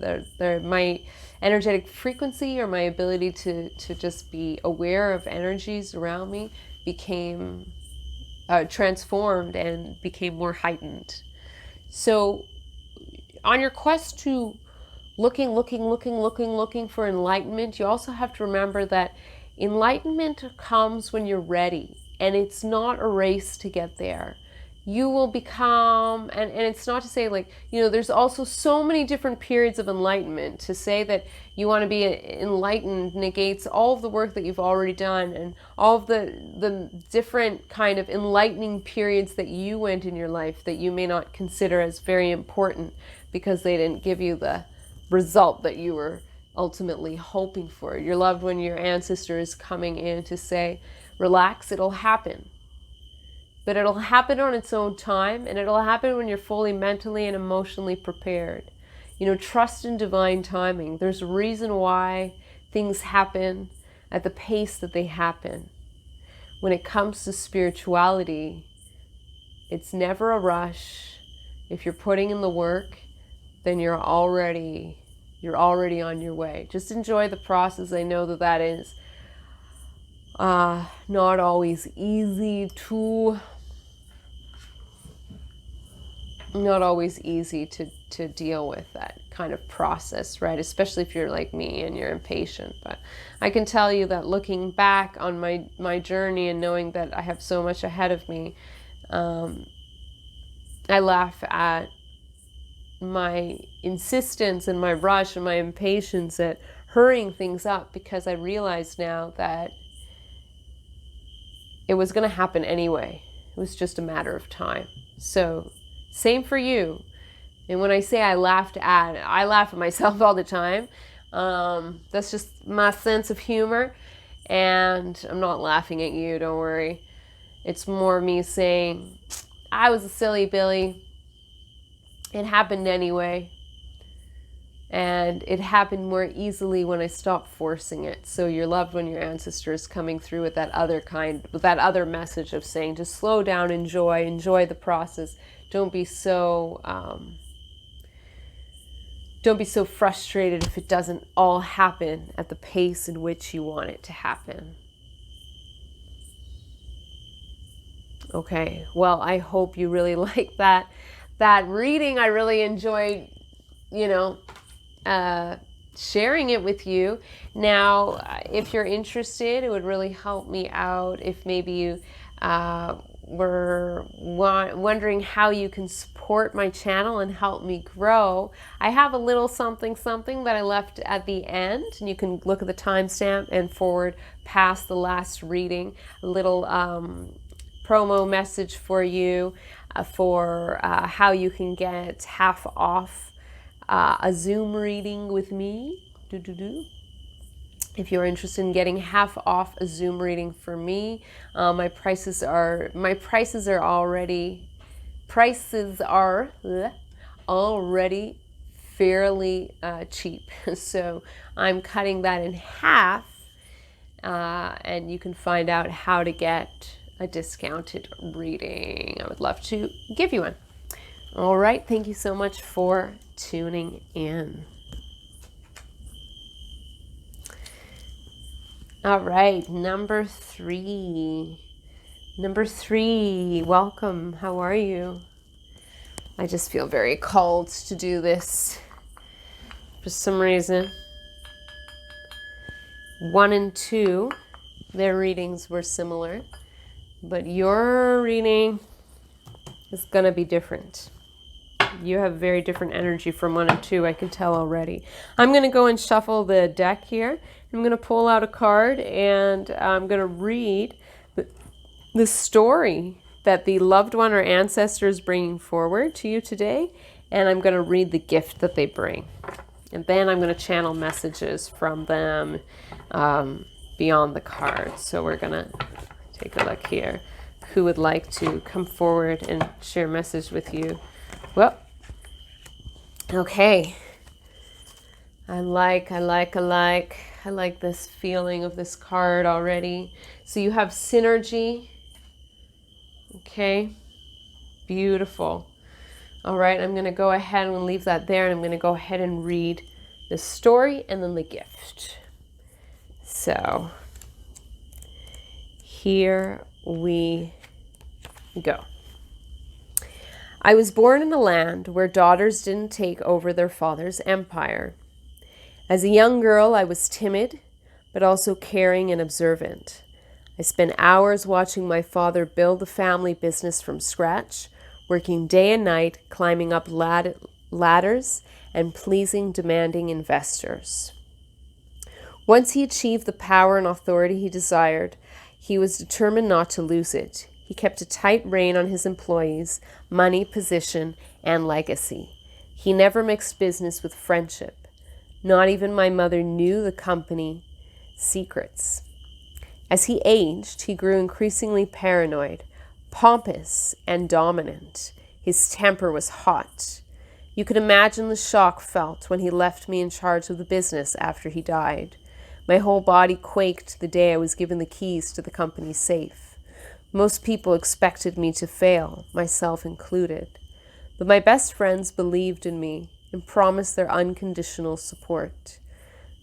my energetic frequency or my ability to just be aware of energies around me became transformed and became more heightened. So on your quest to looking for enlightenment, you also have to remember that enlightenment comes when you're ready, and it's not a race to get there. You will become, and it's not to say like, you know, there's also so many different periods of enlightenment. To say that you want to be enlightened negates all of the work that you've already done and all of the different kind of enlightening periods that you went in your life that you may not consider as very important because they didn't give you the result that you were ultimately hoping for. Your loved one, your ancestor, is coming in to say, relax, it'll happen. But it'll happen on its own time, and it'll happen when you're fully mentally and emotionally prepared. You know, trust in divine timing. There's a reason why things happen at the pace that they happen. When it comes to spirituality, it's never a rush. If you're putting in the work, then you're already on your way. Just enjoy the process. I know that is not always easy to deal with, that kind of process, right? Especially if you're like me and you're impatient. But I can tell you that looking back on my journey and knowing that I have so much ahead of me, I laugh at my insistence and my rush and my impatience at hurrying things up, because I realize now that it was going to happen anyway. It was just a matter of time. So same for you. And when I say I laugh at myself all the time. That's just my sense of humor. And I'm not laughing at you, don't worry. It's more me saying, I was a silly Billy. It happened anyway. And it happened more easily when I stopped forcing it. So your loved one, your ancestor, is coming through with that other message of saying, just slow down, enjoy the process. Don't be so frustrated if it doesn't all happen at the pace in which you want it to happen. Okay, well, I hope you really like that reading. I really enjoyed, sharing it with you. Now, if you're interested, it would really help me out if maybe you were wondering how you can support my channel and help me grow. I have a little something that I left at the end, and you can look at the timestamp and forward past the last reading. A little promo message for you for how you can get half off a Zoom reading with me. If you're interested in getting half off a Zoom reading for me, my prices are already prices are already fairly cheap. So I'm cutting that in half, and you can find out how to get a discounted reading. I would love to give you one. All right, thank you so much for tuning in. All right, number three, welcome. How are you? I just feel very called to do this for some reason. 1 and 2, their readings were similar, but your reading is going to be different. You have very different energy from 1 and 2, I can tell already. I'm going to go and shuffle the deck here. I'm going to pull out a card, and I'm going to read the story that the loved one or ancestor is bringing forward to you today, and I'm going to read the gift that they bring. And then I'm going to channel messages from them beyond the cards. So we're going to take a look here. Who would like to come forward and share a message with you? Well, okay. I like this feeling of this card already. So you have synergy. Okay. Beautiful. All right, I'm going to go ahead and leave that there, and I'm going to go ahead and read the story and then the gift. So here we go. I was born in a land where daughters didn't take over their father's empire. As a young girl, I was timid, but also caring and observant. I spent hours watching my father build the family business from scratch, working day and night, climbing up ladders and pleasing demanding investors. Once he achieved the power and authority he desired, he was determined not to lose it. He kept a tight rein on his employees, money, position, and legacy. He never mixed business with friendship. Not even my mother knew the company secrets. As he aged, he grew increasingly paranoid, pompous, and dominant. His temper was hot. You can imagine the shock felt when he left me in charge of the business after he died. My whole body quaked the day I was given the keys to the company's safe. Most people expected me to fail, myself included. But my best friends believed in me and promised their unconditional support.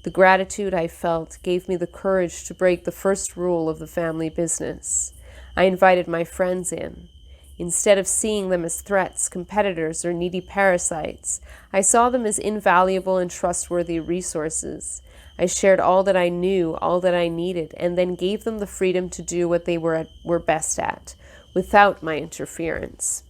The gratitude I felt gave me the courage to break the first rule of the family business. I invited my friends in. Instead of seeing them as threats, competitors, or needy parasites, I saw them as invaluable and trustworthy resources. I shared all that I knew, all that I needed, and then gave them the freedom to do what they were best at, without my interference.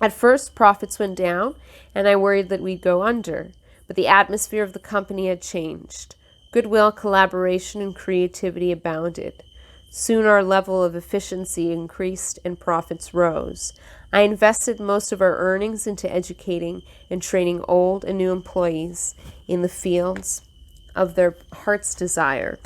At first, profits went down, and I worried that we'd go under. But the atmosphere of the company had changed. Goodwill, collaboration, and creativity abounded. Soon our level of efficiency increased and profits rose. I invested most of our earnings into educating and training old and new employees in the fields of their heart's desire.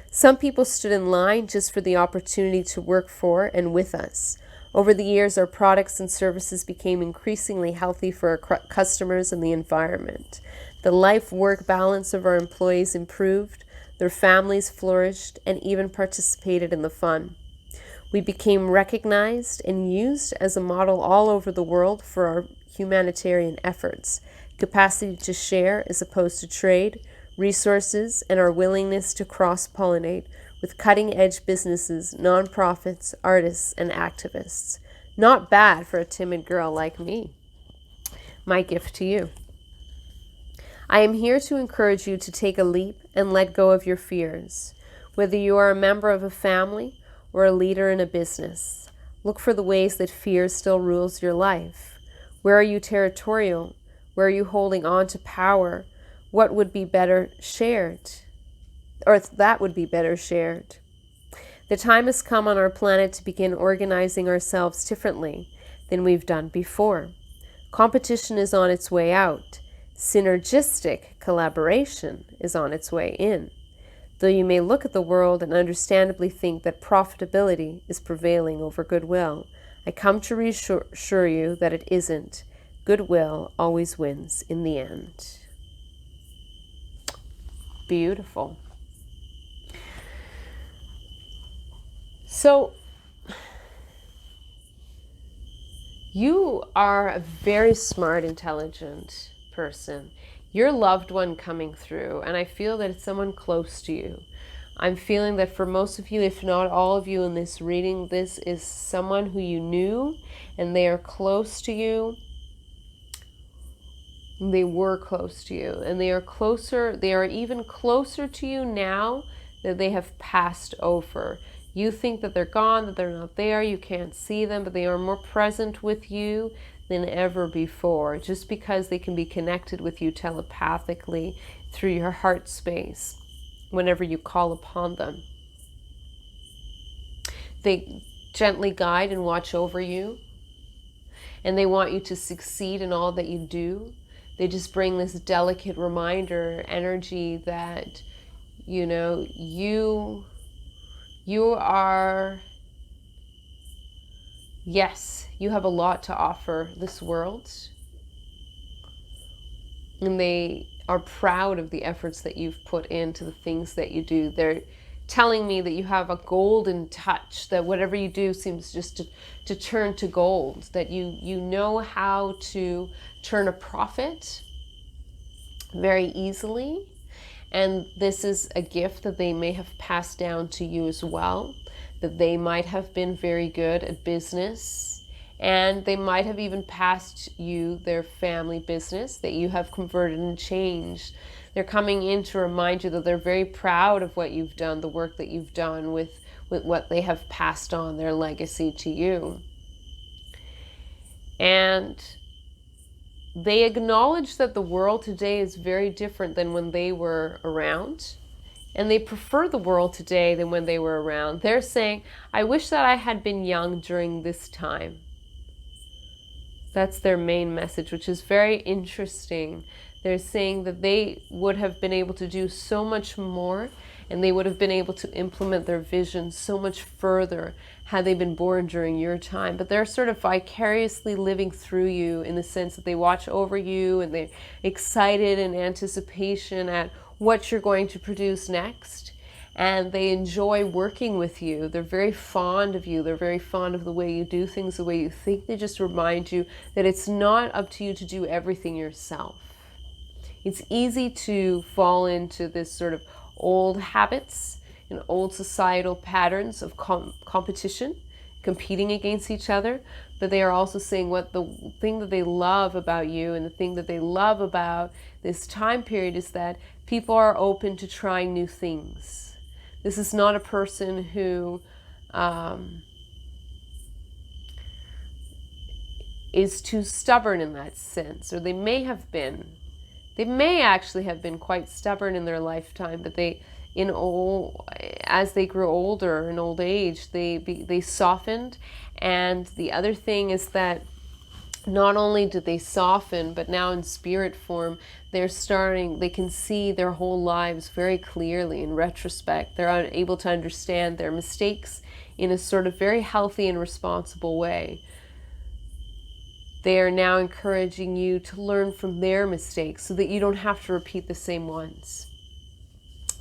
Some people stood in line just for the opportunity to work for and with us. Over the years, our products and services became increasingly healthy for our customers and the environment. The life-work balance of our employees improved, their families flourished, and even participated in the fun. We became recognized and used as a model all over the world for our humanitarian efforts, capacity to share as opposed to trade, resources, and our willingness to cross-pollinate with cutting-edge businesses, nonprofits, artists, and activists. Not bad for a timid girl like me. My gift to you. I am here to encourage you to take a leap and let go of your fears. Whether you are a member of a family or a leader in a business, look for the ways that fear still rules your life. Where are you territorial? Where are you holding on to power? What would be better shared? Or that would be better shared. The time has come on our planet to begin organizing ourselves differently than we've done before. Competition is on its way out. Synergistic collaboration is on its way in. Though you may look at the world and understandably think that profitability is prevailing over goodwill, I come to reassure you that it isn't. Goodwill always wins in the end. Beautiful. So, you are a very smart, intelligent person. Your loved one coming through, and I feel that it's someone close to you. I'm feeling that for most of you, if not all of you in this reading, this is someone who you knew and they are close to you. They were close to you and they are closer. They are even closer to you now that they have passed over. You think that they're gone, that they're not there, you can't see them, but they are more present with you than ever before, just because they can be connected with you telepathically through your heart space whenever you call upon them. They gently guide and watch over you, and they want you to succeed in all that you do. They just bring this delicate reminder energy that, you know, you are, yes, you have a lot to offer this world. And they are proud of the efforts that you've put into the things that you do. They're telling me that you have a golden touch, that whatever you do seems just to turn to gold, that you know how to turn a profit very easily. And this is a gift that they may have passed down to you as well, that they might have been very good at business, and they might have even passed you their family business that you have converted and changed. They're coming in to remind you that they're very proud of what you've done, the work that you've done with what they have passed on, their legacy to you. And they acknowledge that the world today is very different than when they were around. And they prefer the world today than when they were around. They're saying, I wish that I had been young during this time. That's their main message, which is very interesting. They're saying that they would have been able to do so much more, and they would have been able to implement their vision so much further had they been born during your time. But they're sort of vicariously living through you in the sense that they watch over you and they're excited in anticipation at what you're going to produce next. And they enjoy working with you. They're very fond of you. They're very fond of the way you do things, the way you think. They just remind you that it's not up to you to do everything yourself. It's easy to fall into this sort of old habits and old societal patterns of competition, competing against each other. But they are also saying what the thing that they love about you and the thing that they love about this time period is that people are open to trying new things. This is not a person who is too stubborn in that sense, or they may actually have been quite stubborn in their lifetime, but as they grew older in old age, they softened. And the other thing is that not only did they soften, but now in spirit form, they can see their whole lives very clearly in retrospect. They're able to understand their mistakes in a sort of very healthy and responsible way. They are now encouraging you to learn from their mistakes so that you don't have to repeat the same ones.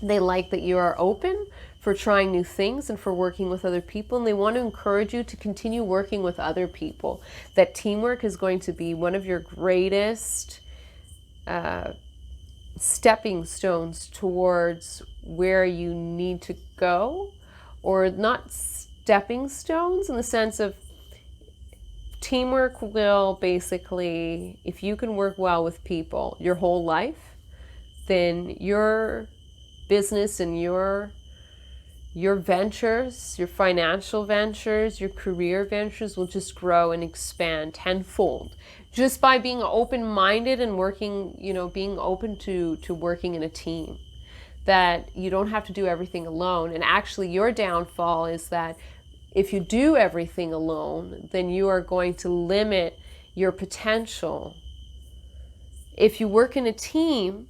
They like that you are open for trying new things and for working with other people, and they want to encourage you to continue working with other people. That teamwork is going to be one of your greatest stepping stones towards where you need to go, or not stepping stones in the sense of teamwork will basically, if you can work well with people your whole life, then your business and your ventures, your financial ventures, your career ventures will just grow and expand tenfold just by being open-minded and working, being open to working in a team. That you don't have to do everything alone. And actually your downfall is that if you do everything alone, then you are going to limit your potential. If you work in a team,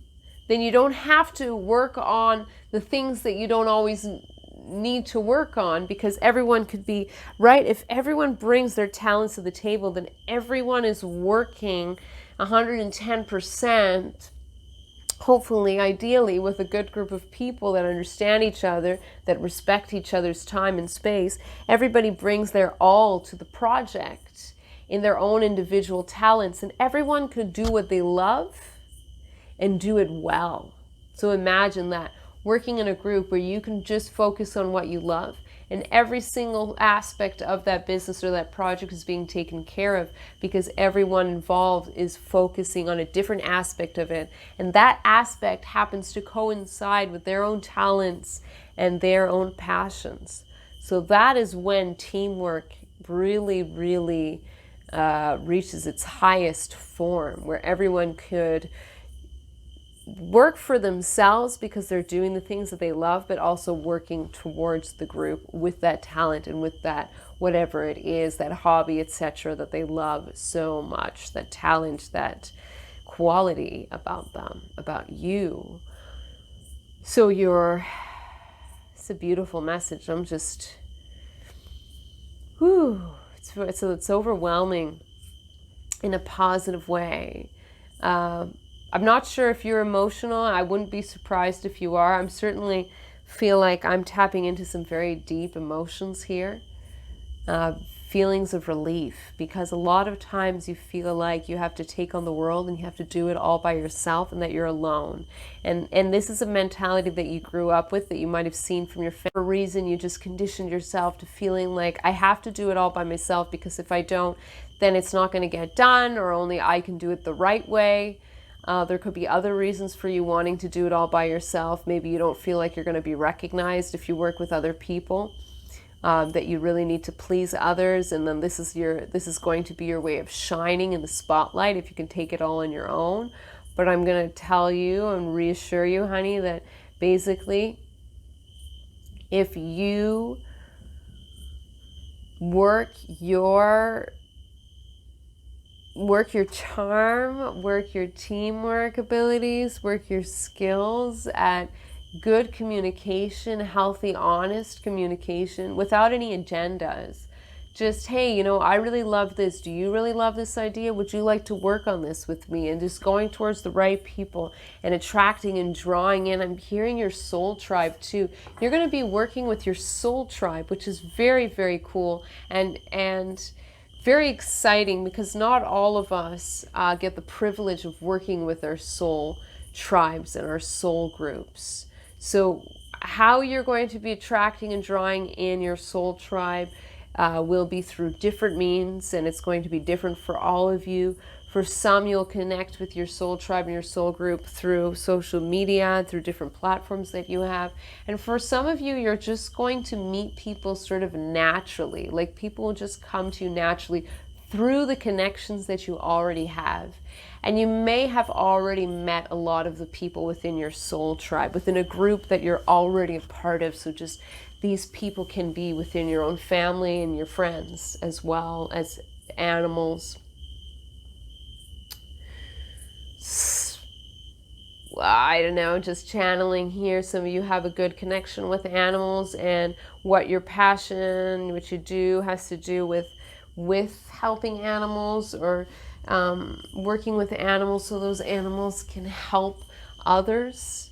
then you don't have to work on the things that you don't always need to work on, because everyone could be, right? If everyone brings their talents to the table, then everyone is working 110%, hopefully, ideally, with a good group of people that understand each other, that respect each other's time and space. Everybody brings their all to the project in their own individual talents, and everyone could do what they love and do it well. So imagine that, working in a group where you can just focus on what you love, and every single aspect of that business or that project is being taken care of, because everyone involved is focusing on a different aspect of it. And that aspect happens to coincide with their own talents and their own passions. So that is when teamwork really, really reaches its highest form, where everyone could work for themselves because they're doing the things that they love, but also working towards the group with that talent and with that whatever it is, that hobby, etc., that they love so much, that talent, that quality about them, about you. So it's a beautiful message. I'm just, it's overwhelming in a positive way. I'm not sure if you're emotional. I wouldn't be surprised if you are. I'm certainly feel like I'm tapping into some very deep emotions here. Feelings of relief, because a lot of times you feel like you have to take on the world and you have to do it all by yourself, and that you're alone. And this is a mentality that you grew up with, that you might have seen from your family. For a reason, you just conditioned yourself to feeling like, I have to do it all by myself, because if I don't, then it's not going to get done, or only I can do it the right way. There could be other reasons for you wanting to do it all by yourself. Maybe you don't feel like you're going to be recognized if you work with other people, that you really need to please others, and then this is going to be your way of shining in the spotlight if you can take it all on your own. But I'm going to tell you and reassure you, honey, that basically, if you work your charm, work your teamwork abilities, work your skills at good communication, healthy, honest communication, without any agendas. Just, hey, I really love this. Do you really love this idea? Would you like to work on this with me? And just going towards the right people and attracting and drawing in. I'm hearing your soul tribe too. You're going to be working with your soul tribe, which is very, very cool and very exciting, because not all of us get the privilege of working with our soul tribes and our soul groups. So how you're going to be attracting and drawing in your soul tribe will be through different means, and it's going to be different for all of you. For some, you'll connect with your soul tribe and your soul group through social media, through different platforms that you have. And for some of you, you're just going to meet people sort of naturally. Like, people will just come to you naturally through the connections that you already have. And you may have already met a lot of the people within your soul tribe, within a group that you're already a part of. So just these people can be within your own family and your friends, as well as animals. I don't know, just channeling here. Some of you have a good connection with animals, and what your passion, what you do, has to do with helping animals, or working with animals so those animals can help others,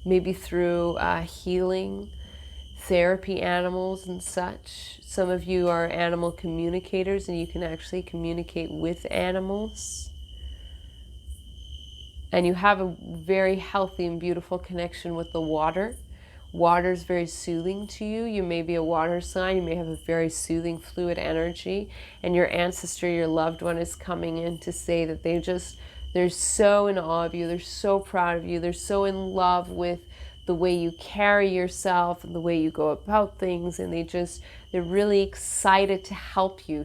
maybe through healing, therapy animals and such. Some of you are animal communicators, and you can actually communicate with animals. And you have a very healthy and beautiful connection with the water. Water is very soothing to you. You may be a water sign. You may have a very soothing, fluid energy. And your ancestor, your loved one, is coming in to say that they're so in awe of you. They're so proud of you. They're so in love with the way you carry yourself and the way you go about things. And they're really excited to help you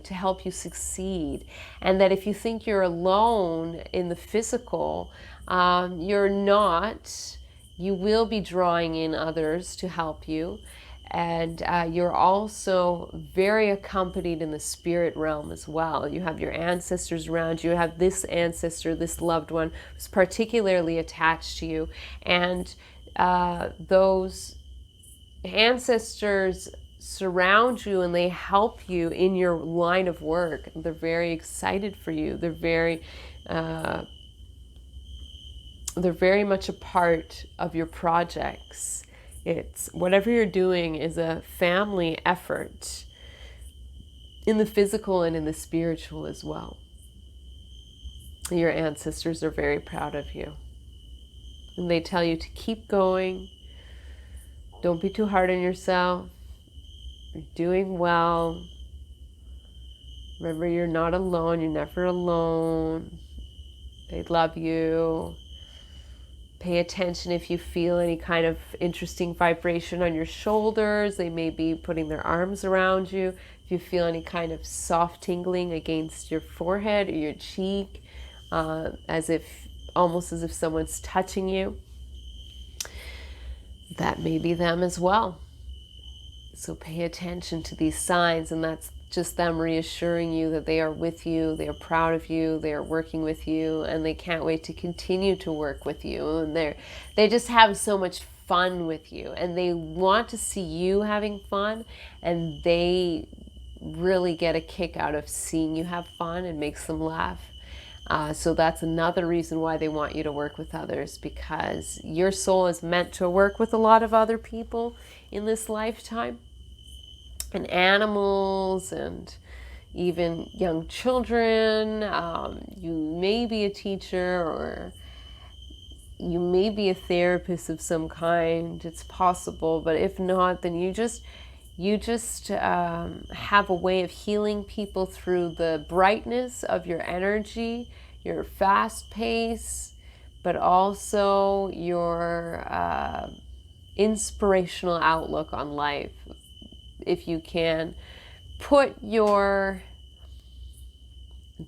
succeed. And that if you think you're alone in the physical, you're not. You will be drawing in others to help you. And you're also very accompanied in the spirit realm as well. You have your ancestors around you. You have this ancestor, this loved one, who's particularly attached to you. And those ancestors surround you and they help you in your line of work. They're very excited for you. They're very much a part of your projects. It's whatever you're doing is a family effort in the physical and in the spiritual as well. Your ancestors are very proud of you. And they tell you to keep going. Don't be too hard on yourself. You're doing well. Remember, you're not alone. You're never alone. They love you. Pay attention if you feel any kind of interesting vibration on your shoulders. They may be putting their arms around you. If you feel any kind of soft tingling against your forehead or your cheek, almost as if someone's touching you, that may be them as well. So pay attention to these signs, and that's just them reassuring you that they are with you, they are proud of you, they are working with you, and they can't wait to continue to work with you. And they just have so much fun with you, and they want to see you having fun, and they really get a kick out of seeing you have fun. It makes them laugh. So that's another reason why they want you to work with others, because your soul is meant to work with a lot of other people in this lifetime. And animals and even young children. You may be a teacher, or you may be a therapist of some kind. It's possible, but if not, then you just have a way of healing people through the brightness of your energy, your fast pace, but also your inspirational outlook on life. If you can put your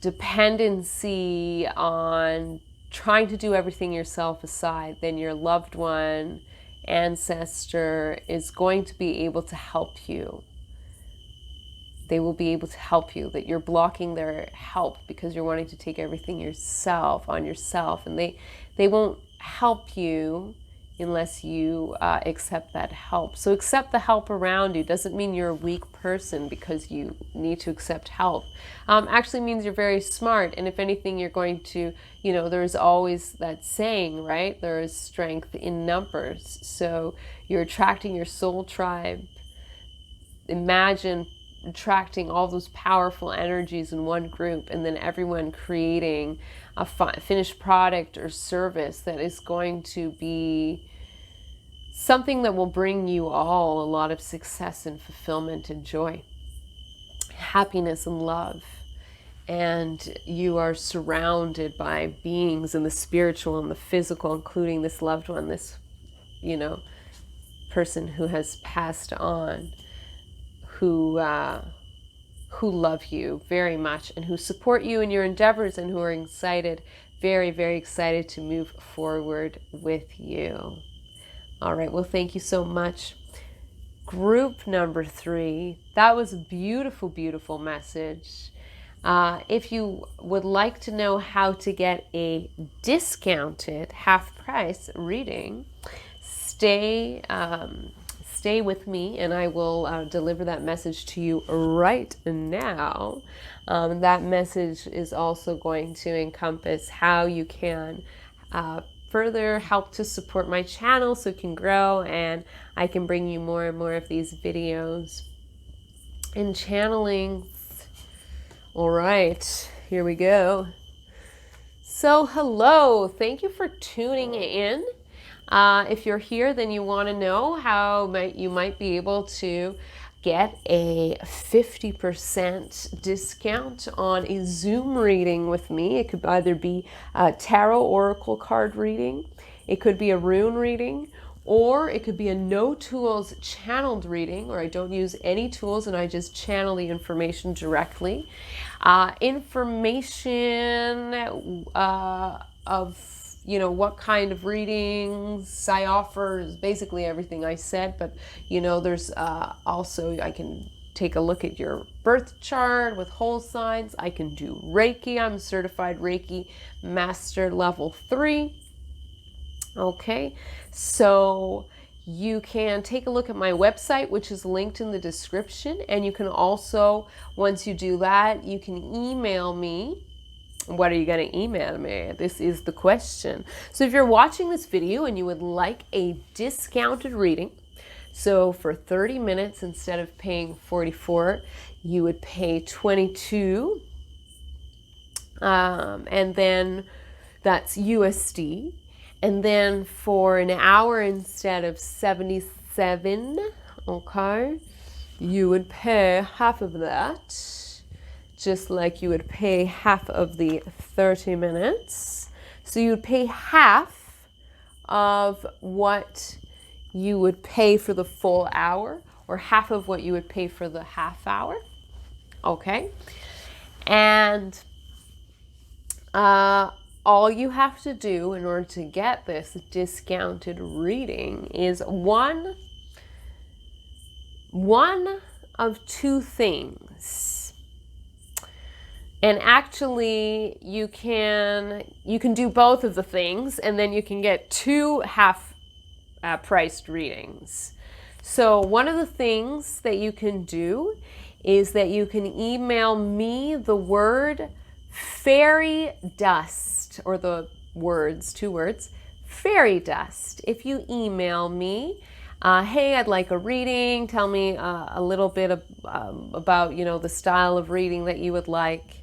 dependency on trying to do everything yourself aside, then your loved one, ancestor, is going to be able to help you. They will be able to help you, that you're blocking their help because you're wanting to take everything on yourself, and they won't help you unless you accept that help. So accept the help around you. Doesn't mean you're a weak person because you need to accept help. Actually means you're very smart, and if anything, you're going to, there's always that saying, right? There is strength in numbers. So you're attracting your soul tribe. Imagine attracting all those powerful energies in one group, and then everyone creating a finished product or service that is going to be something that will bring you all a lot of success and fulfillment and joy, happiness and love. And you are surrounded by beings in the spiritual and the physical, including this loved one, this, person who has passed on, who love you very much and who support you in your endeavors and who are excited, very, very excited to move forward with you. All right, well, thank you so much. Group number 3, that was a beautiful, beautiful message. If you would like to know how to get a discounted half-price reading, stay with me and I will deliver that message to you right now. That message is also going to encompass how you can further help to support my channel so it can grow and I can bring you more and more of these videos and channeling. All right, here we go. So hello, thank you for tuning in. If you're here, then you want to know how you might be able to get a 50% discount on a Zoom reading with me. It could either be a tarot oracle card reading, it could be a rune reading, or it could be a no tools channeled reading, where I don't use any tools and I just channel the information directly. Information of what kind of readings I offer is basically everything I said, but there's also, I can take a look at your birth chart with whole signs. I can do Reiki. I'm certified Reiki Master Level 3. Okay, so you can take a look at my website, which is linked in the description. And you can also, once you do that, you can email me. What are you going to email me? This is the question. So if you're watching this video and you would like a discounted reading, so for 30 minutes, instead of paying $44, you would pay $22. And then that's USD. And then for an hour, instead of $77, okay, you would pay half of that, just like you would pay half of the 30 minutes. So you would pay half of what you would pay for the full hour, or half of what you would pay for the half hour. Okay. And all you have to do in order to get this discounted reading is one of two things. And actually you can do both of the things, and then you can get two half priced readings. So one of the things that you can do is that you can email me the word fairy dust, or the words, two words, fairy dust. If you email me, hey, I'd like a reading, tell me a little bit about, the style of reading that you would like,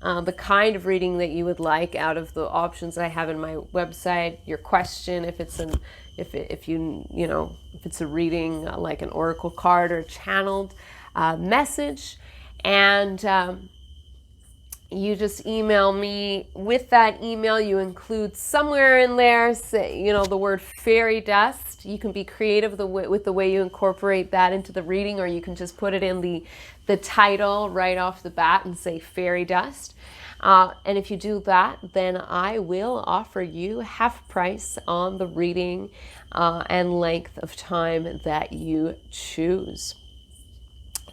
the kind of reading that you would like out of the options I have in my website, your question, if it's if it's a reading like an oracle card or a channeled message, and you just email me. With that email, you include somewhere in there, say, the word fairy dust. You can be creative with the way you incorporate that into the reading, or you can just put it in the title right off the bat and say fairy dust. And if you do that, then I will offer you half price on the reading and length of time that you choose.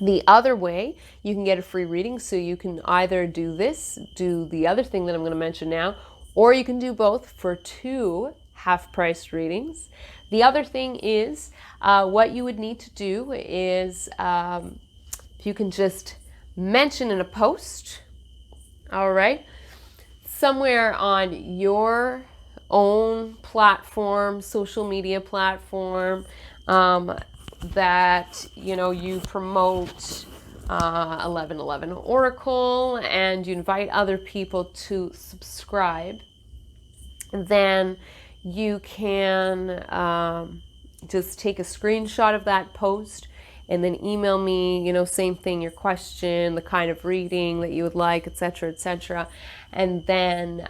The other way you can get a free reading, so you can either do the other thing that I'm going to mention now, or you can do both for two half-priced readings. The other thing is, what you would need to do is, if you can just mention in a post, all right, somewhere on your own platform, social media platform, that you promote 1111 Oracle, and you invite other people to subscribe, then you can just take a screenshot of that post and then email me, same thing, your question, the kind of reading that you would like, etc., etc., and then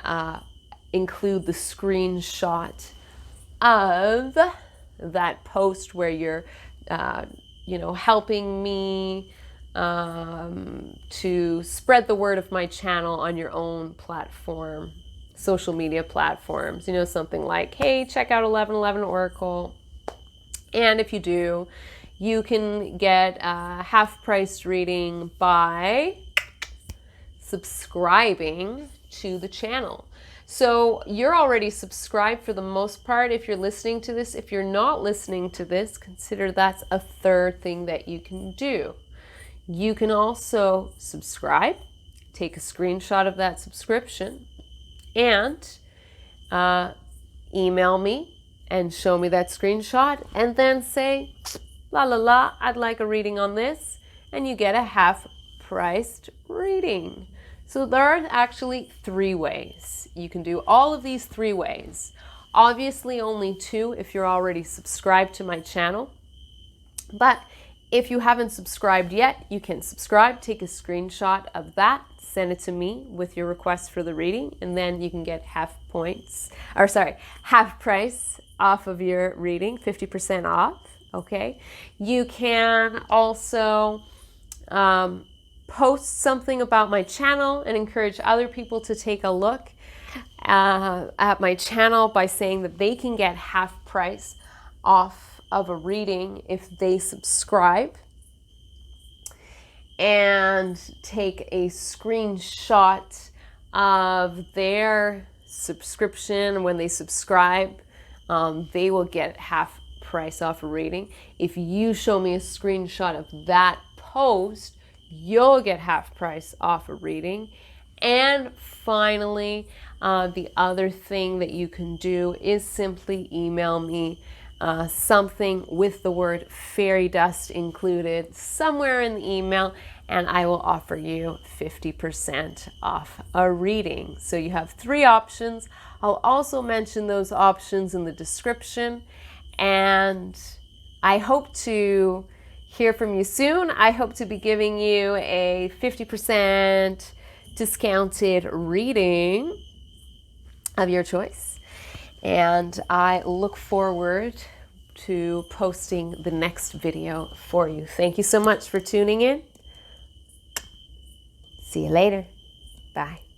include the screenshot of that post where you're helping me to spread the word of my channel on your own platform, social media platforms, something like, hey, check out 1111 Oracle. And if you do, you can get a half-priced reading by subscribing to the channel. So you're already subscribed for the most part if you're listening to this. If you're not listening to this, consider that's a third thing that you can do. You can also subscribe, take a screenshot of that subscription, and email me and show me that screenshot, and then say, la la la, I'd like a reading on this, and you get a half-priced reading. So there are actually three ways. You can do all of these three ways. Obviously only two if you're already subscribed to my channel. But if you haven't subscribed yet, you can subscribe, take a screenshot of that, send it to me with your request for the reading, and then you can get half price off of your reading, 50% off, okay? You can also post something about my channel and encourage other people to take a look at my channel by saying that they can get half price off of a reading if they subscribe, and take a screenshot of their subscription. When they subscribe, they will get half price off a reading. If you show me a screenshot of that post, you'll get half price off a reading. And finally, the other thing that you can do is simply email me something with the word fairy dust included somewhere in the email, and I will offer you 50% off a reading. So you have 3 options. I'll also mention those options in the description, and I hope to hear from you soon. I hope to be giving you a 50% discounted reading of your choice. And I look forward to posting the next video for you. Thank you so much for tuning in. See you later. Bye.